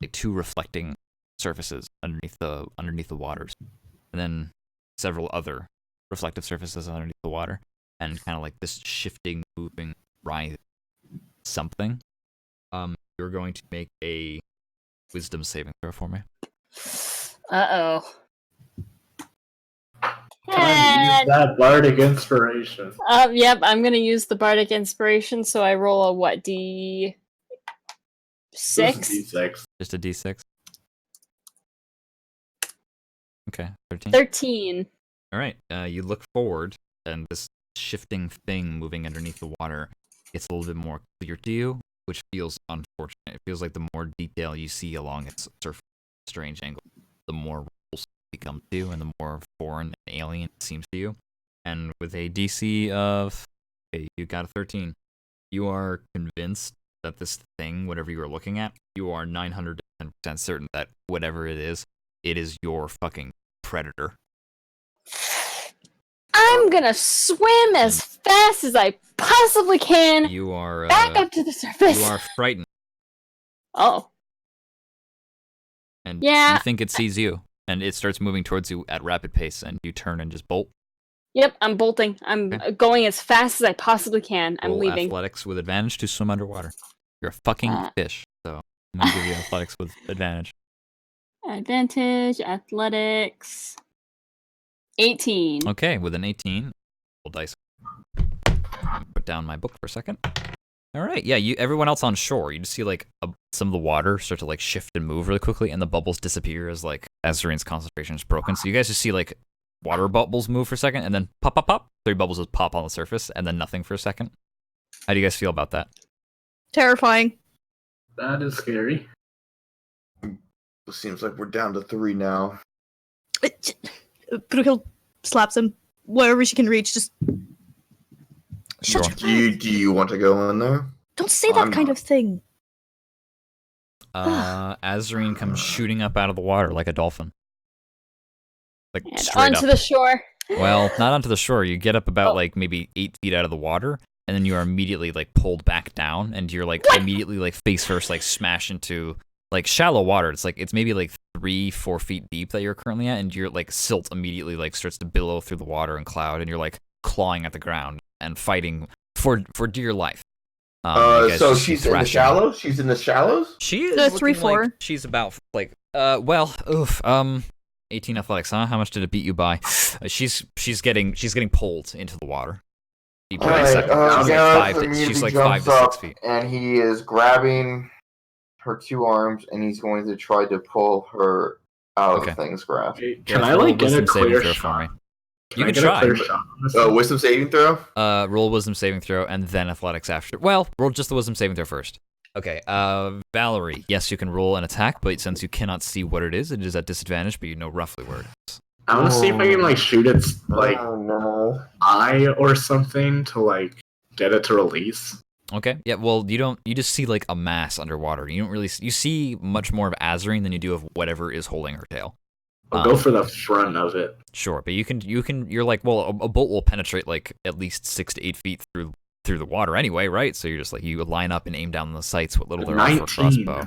like 2 reflecting surfaces underneath the waters, and then several other reflective surfaces underneath the water, and kind of like this shifting, moving, writhing something. You're going to make a wisdom saving throw for me. Uh-oh. Use that bardic inspiration. Yep, I'm gonna use the bardic inspiration, so I roll a what, D6? D6. Just a D6. Okay, 13. 13. All right, you look forward, and this shifting thing moving underneath the water gets a little bit more clear to you, which feels unfortunate. It feels like the more detail you see along its surface, strange angle, the more rules it becomes to you, and the more foreign and alien it seems to you. And with a DC of, okay, you got a 13, you are convinced that this thing, whatever you are looking at, you are 910% certain that whatever it is your fucking predator. I'm gonna swim as fast as I possibly can You are back up to the surface. you are frightened, Oh. and Yeah. you think it sees you, and it starts moving towards you at rapid pace, and you turn and just bolt. Yep, I'm bolting. I'm Okay. going as fast as I possibly can. I'm Roll leaving. athletics with advantage to swim underwater. You're a fucking fish, so I'm gonna give you athletics with advantage. Advantage, athletics. 18. Okay, with an 18, roll dice. Put down my book for a second. All right, yeah, everyone else on shore, you just see like some of the water start to like shift and move really quickly, and the bubbles disappear as like Azarine's concentration is broken. So you guys just see like water bubbles move for a second, and then pop, pop, pop. 3 bubbles just pop on the surface, and then nothing for a second. How do you guys feel about that? Terrifying. That is scary. It seems like we're down to 3 now. Brookill slaps him wherever she can reach. Just shut Sure. your mouth. Do you want to go in there? Don't say that I'm kind not. of thing. Azarine comes shooting up out of the water like a dolphin. Like And straight onto up. the shore. Well, not onto the shore. You get up about Oh. like maybe 8 feet out of the water, and then you are immediately like pulled back down, and you're like immediately like face first like smash into like shallow water. It's maybe like 3-4 feet deep that you're currently at, and your like silt immediately like starts to billow through the water and cloud, and you're like clawing at the ground and fighting for dear life. So she's in the shallows. She's in the shallows. She is The looking 3-4. like she's about like 18 athletics, huh? How much did it beat you by? She's getting pulled into the water. She's like 5 to 6 feet. And he is grabbing her 2 arms, and he's going to try to pull her out of things grasp. Can I like get a clear throw shot? for me? Can You I can get a try. clear shot on this thing? Wisdom saving throw. Roll wisdom saving throw and then athletics after. Well, roll just the wisdom saving throw first. Okay. Valerie, yes, you can roll an attack, but since you cannot see what it is at disadvantage, but you know roughly where it is. I want to see if I can like shoot its like Oh no. eye or something to like get it to release. Okay. Yeah. Well, you just see like a mass underwater. You don't really. You see much more of Azarine than you do of whatever is holding her tail. I'll go for the front of it. Sure, but you're like, well, a bolt will penetrate like at least 6 to 8 feet through the water anyway, right? So you're just like, you line up and aim down the sights what little there are for a crossbow.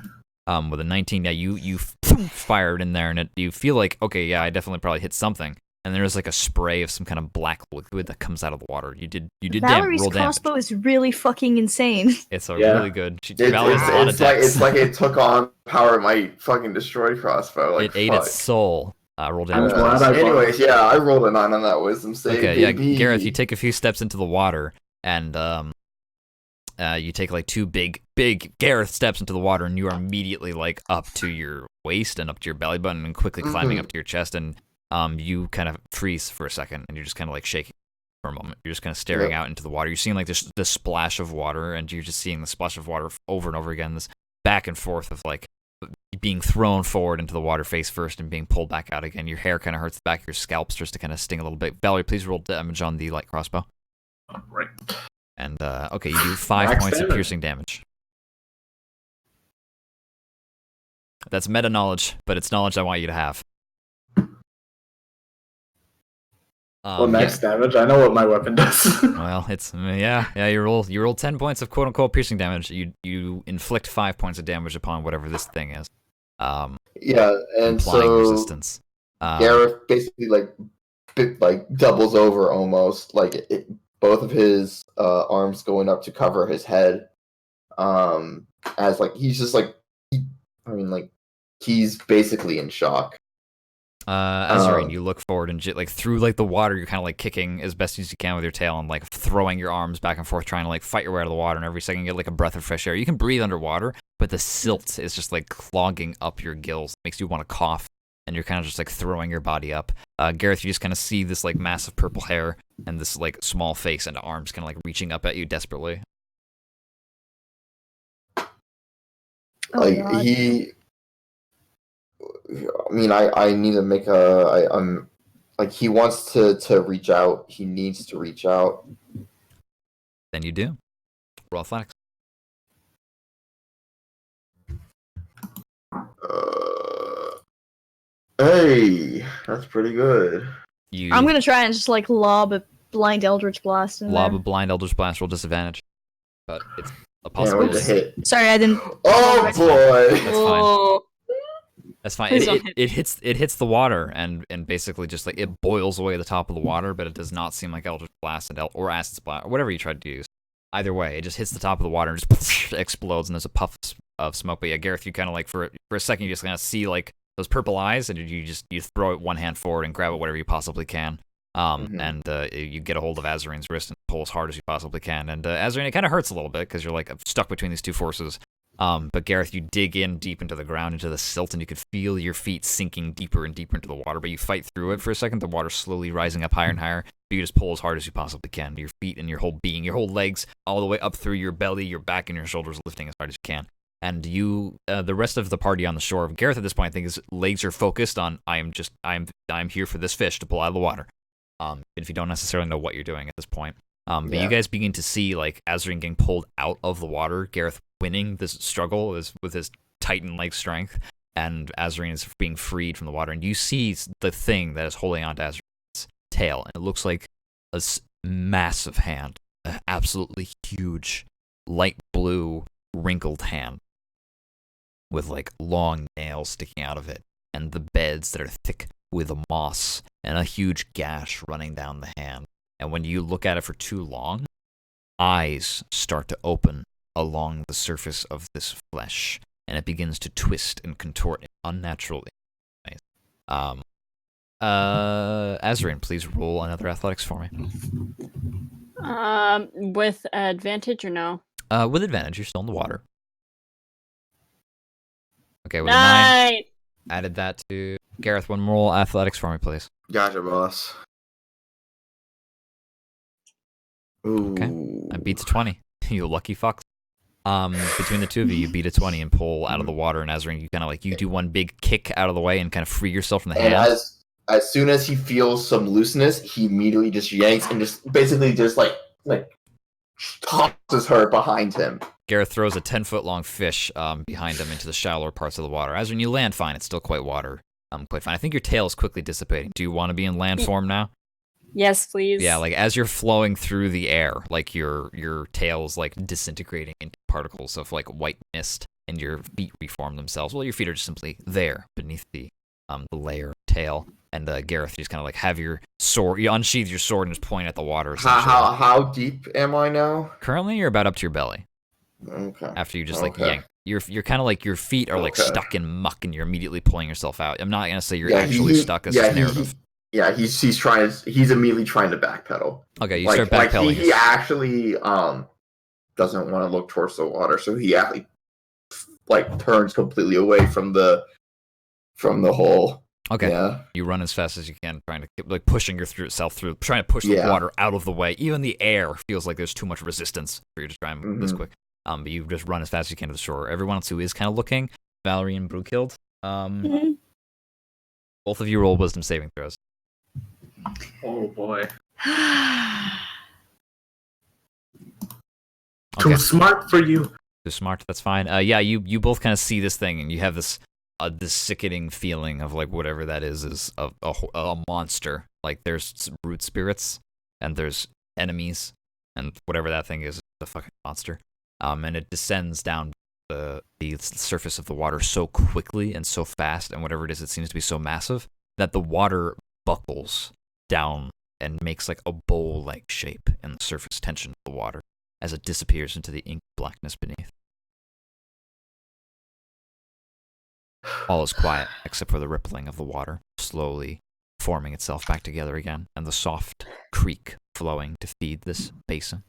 With a 19, yeah, you fire it in there, and you feel like, okay, yeah, I definitely probably hit something. And there's like a spray of some kind of black liquid that comes out of the water. You did Valerie's roll damage. crossbow is really fucking insane. It's Yeah. really good. Valerie has a lot of It's dex. like it took on power of my fucking destroy crossbow. Like, It ate its soul. Roll damage. glad please. I- Anyways, yeah, I rolled a 9 on that wisdom save. Okay, yeah, baby. Gareth, you take a few steps into the water, and you take like 2 big Gareth steps into the water, and you are immediately like up to your waist and up to your belly button, and quickly climbing up to your chest, and you kind of freeze for a second, and you're just kind of like shaking for a moment. You're just kind of staring out into the water. You're seeing like this splash of water, and you're just seeing the splash of water over and over again. This back and forth of like being thrown forward into the water face first and being pulled back out again. Your hair kind of hurts, the back of your scalp starts to kind of sting a little bit. Valerie, please roll damage on the light crossbow. Right. And okay, you do 5 Max points of damage. piercing damage. That's meta knowledge, but it's knowledge I want you to have. Well, max damage. I know what my weapon does. Well, it's yeah. You roll 10 points of quote unquote piercing damage. You inflict 5 points of damage upon whatever this thing is. Yeah, and Implying so resistance. Gareth basically like doubles over almost, like both of his arms going up to cover his head. As like he's just like, he's basically in shock. Azarine, you look forward and like through like the water, you're kind of like kicking as best as you can with your tail and like throwing your arms back and forth, trying to like fight your way out of the water. And every second you get like a breath of fresh air. You can breathe underwater, but the silt is just like clogging up your gills, makes you want to cough, and you're kind of just like throwing your body up. Gareth, you just kind of see this like massive purple hair and this like small face and arms kind of like reaching up at you desperately. Like God. I need to make I'm like, he wants to reach out. He needs to reach out. Then you do. Roll athletics. Hey, that's pretty good. You I'm gonna try and just like lob a blind Eldritch Blast in lob a there. blind Eldritch Blast, roll disadvantage. But it's a Can't wait to possibility. hit. Sorry, I didn't. Oh boy! That's fine. Oh. That's fine. Please don't It hits the water and basically just like it boils away the top of the water, but it does not seem like Eldritch Blast or Acid Splash or whatever you tried to use. Either way, it just hits the top of the water and just explodes, and there's a puff of smoke. But yeah, Gareth, you kind of like for a second you just kind of see like those purple eyes, and you throw it one hand forward and grab it whatever you possibly can. And you get a hold of Azarine's wrist and pull as hard as you possibly can. And Azarine, it kind of hurts a little bit because you're like stuck between these two forces. But Gareth, you dig in deep into the ground, into the silt, and you could feel your feet sinking deeper and deeper into the water. But you fight through it for a second, the water slowly rising up higher and higher. But you just pull as hard as you possibly can. Your feet and your whole being, your whole legs, all the way up through your belly, your back, and your shoulders, lifting as hard as you can. And you, the rest of the party on the shore, Gareth at this point, I think, is laser focused on I'm here for this fish to pull out of the water. If you don't necessarily know what you're doing at this point. But you guys begin to see like Azarine getting pulled out of the water, Gareth winning this struggle is with his Titan-like strength, and Azarine is being freed from the water. And you see the thing that is holding on to Azarine's tail, and it looks like a massive hand an absolutely huge, light blue, wrinkled hand with like long nails sticking out of it, and the beds that are thick with moss, and a huge gash running down the hand. And when you look at it for too long, eyes start to open along the surface of this flesh, and it begins to twist and contort in unnatural ways. Azrin, please roll another athletics for me. With advantage or no? With advantage, you're still in the water. Okay, with a 9, added that to Gareth. One more athletics for me, please. Gotcha, boss. Ooh. Okay, that beats 20. You lucky fucks. Between the two of you, you beat a 20 and pull out of the water, and Azrin, you kind of like, you do one big kick out of the way and kind of free yourself from the And hand. as soon as he feels some looseness, he immediately just yanks and just basically just like tosses her behind him. Gareth throws a 10-foot-long fish behind him into the shallower parts of the water. Azrin, you land fine. It's still quite quite fine. I think your tail is quickly dissipating. Do you want to be in land form now? Yes, please. Yeah, like as you're flowing through the air, like your tail is like disintegrating into particles of like white mist, and your feet reform themselves. Well, your feet are just simply there beneath the layer of tail. And Gareth, you just kind of like have your sword, you unsheath your sword and just point at the water. How deep am I now? Currently, you're about up to your belly. Okay. After you just like yank. You're kind of like your feet are like stuck in muck, and you're immediately pulling yourself out. I'm not gonna say you're actually stuck as a narrative. He's immediately trying to backpedal. Okay, you start backpedaling. He actually doesn't want to look towards the water, so he actually like turns completely away from the hole. Okay. Yeah. You run as fast as you can, trying to like pushing yourself through, trying to push the water out of the way. Even the air feels like there's too much resistance for you to try and move this quick. But you just run as fast as you can to the shore. Everyone else who is kind of looking, Valerie and Brookild, both of you roll wisdom saving throws. Oh boy. Okay. Too smart for you. Too smart. That's fine. Yeah, you both kind of see this thing, and you have this sickening feeling of like whatever that is a monster. Like there's root spirits, and there's enemies, and whatever that thing is a fucking monster. And it descends down the surface of the water so quickly and so fast, and whatever it is, it seems to be so massive that the water buckles down and makes like a bowl-like shape in the surface tension of the water as it disappears into the ink blackness beneath. All is quiet except for the rippling of the water, slowly forming itself back together again, and the soft creek flowing to feed this basin.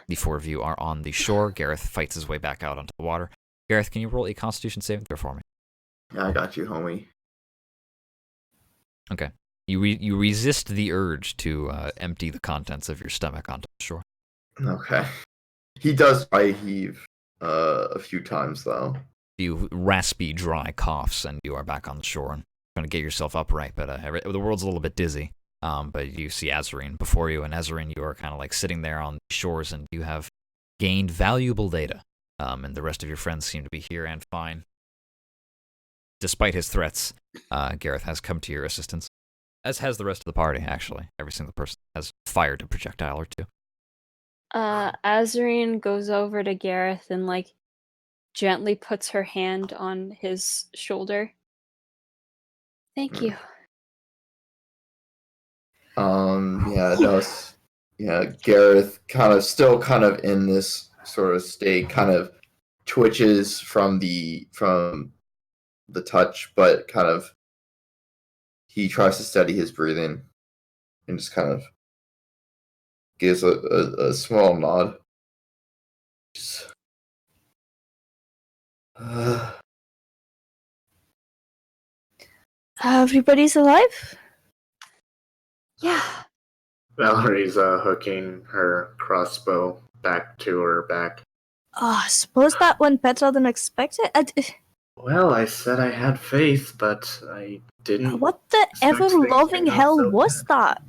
The four of you are on the shore. Gareth fights his way back out onto the water. Gareth, can you roll a Constitution saving throw for me? Yeah, I got you, homie. Okay. You resist the urge to empty the contents of your stomach onto the shore. Okay. He does dry heave a few times, though. You raspy, dry coughs, and you are back on the shore and trying to get yourself upright, but the world's a little bit dizzy. But you see Azarine before you, and Azarine, you are kind of like sitting there on the shores, and you have gained valuable data. And the rest of your friends seem to be here and fine. Despite his threats, Gareth has come to your assistance, as has the rest of the party, actually. Every single person has fired a projectile or two. Azarine goes over to Gareth and like gently puts her hand on his shoulder. Thank you. Gareth still in this sort of state, kind of twitches from the touch, but he tries to steady his breathing and just kind of gives a small nod. Everybody's alive? Yeah. Valerie's hooking her crossbow back to her back. I suppose that went better than expected. Well, I said I had faith, but I didn't. What the ever-loving hell was that?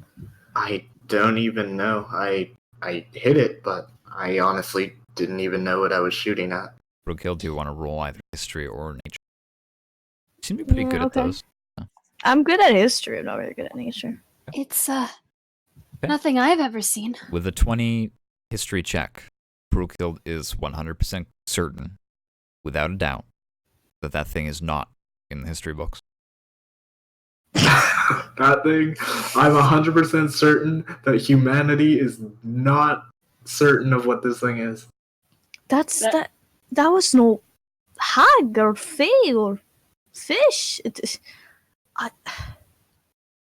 I don't even know. I hit it, but I honestly didn't even know what I was shooting at. Brookild, do you want to roll either history or nature? You seem to be pretty good at those. I'm good at history. I'm not very good at nature. It's Nothing I've ever seen. With a 20 history check, Brookild is 100% certain, without a doubt, that thing is not in the history books. That thing, I'm 100% certain that humanity is not certain of what this thing is. That was no hag or fae or fish.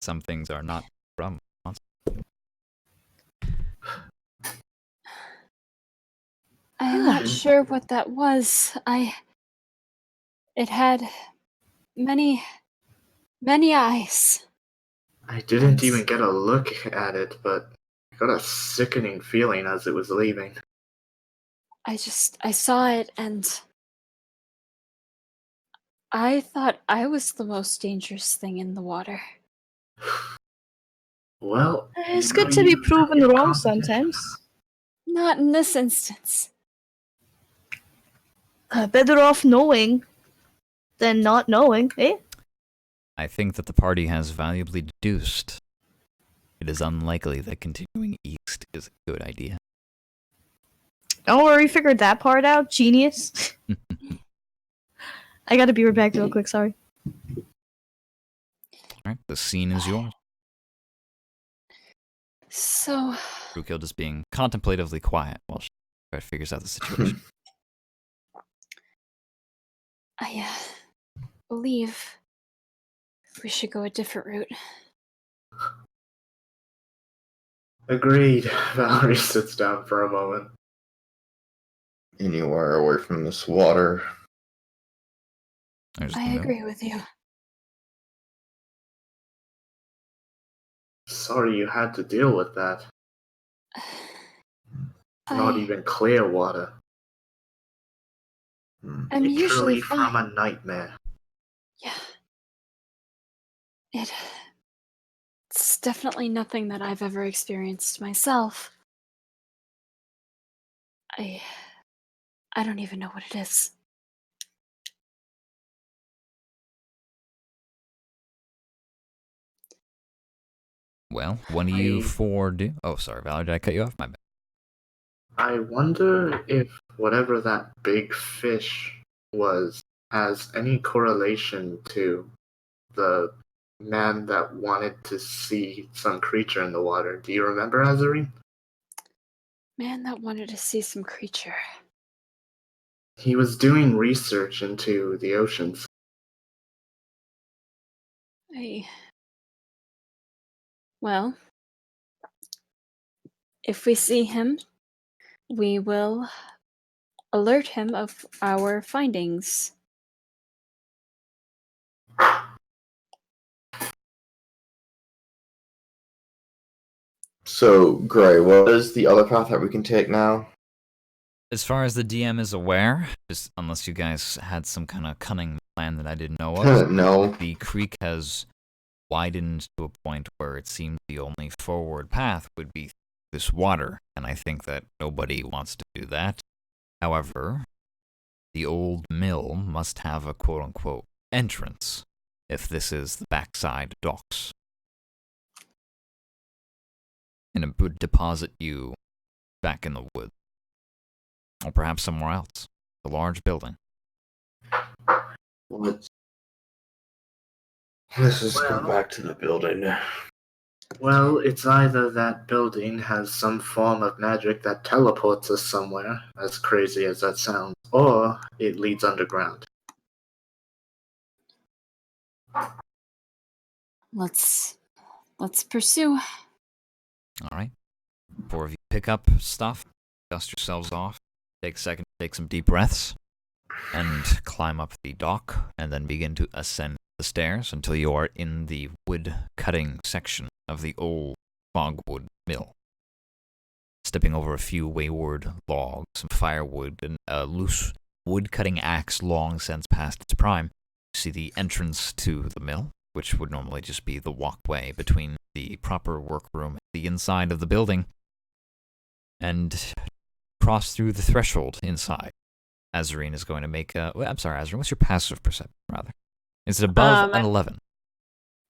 Some things are not from monsters. I'm not sure what that was. It had many eyes. I didn't even get a look at it, but I got a sickening feeling as it was leaving. I saw it and I thought I was the most dangerous thing in the water. Well, It's good to be proven wrong sometimes. Not in this instance. Better off knowing than not knowing, eh? I think that the party has valuably deduced it is unlikely that continuing east is a good idea. Don't worry, figured that part out. Genius. I gotta be right back real quick, sorry. Alright, the scene is yours. So, Brookild is being contemplatively quiet while she figures out the situation. I believe we should go a different route. Agreed. Valerie sits down for a moment. Anywhere away from this water. There's the I note. agree with you. Sorry you had to deal with that. Not even clear water. I'm usually Literally fine. from a nightmare. Yeah. It's definitely nothing that I've ever experienced myself. I don't even know what it is. Well, what do you four do? Oh, sorry, Valerie, did I cut you off? My bad. I wonder if whatever that big fish was has any correlation to the man that wanted to see some creature in the water. Do you remember, Azarine? Man that wanted to see some creature. He was doing research into the oceans. Well, if we see him, we will alert him of our findings. So, Gray, what is the other path that we can take now? As far as the DM is aware, just unless you guys had some kind of cunning plan that I didn't know of, No. the creek has widened to a point where it seems the only forward path would be this water, and I think that nobody wants to do that. However, the old mill must have a quote-unquote entrance, if this is the backside docks. And it would deposit you back in the woods. Or perhaps somewhere else. A large building. Let's just go back to the building. Well, it's either that building has some form of magic that teleports us somewhere, as crazy as that sounds, or it leads underground. Let's pursue. Alright. 4 of you pick up stuff, dust yourselves off, take a second to take some deep breaths, and climb up the dock, and then begin to ascend the stairs until you are in the wood cutting section of the old fogwood mill. Stepping over a few wayward logs, some firewood, and a loose wood cutting axe long since past its prime, you see the entrance to the mill, which would normally just be the walkway between the proper workroom and the inside of the building, and cross through the threshold inside. Azarine is going to make a... Well, I'm sorry, Azarine, what's your passive perception, rather? Is it above an 11?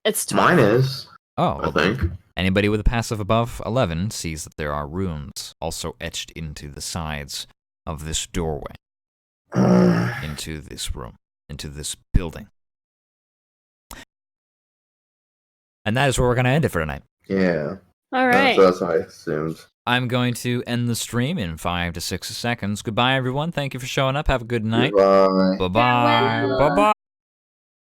It's 12. Mine is. Oh, I think. Anybody with a passive above 11 sees that there are runes also etched into the sides of this doorway, into this room, into this building. And that is where we're going to end it for tonight. Yeah. All right. That's what I assumed. I'm going to end the stream in 5 to 6 seconds. Goodbye, everyone. Thank you for showing up. Have a good night. Goodbye. Bye-bye. Farewell. Bye-bye.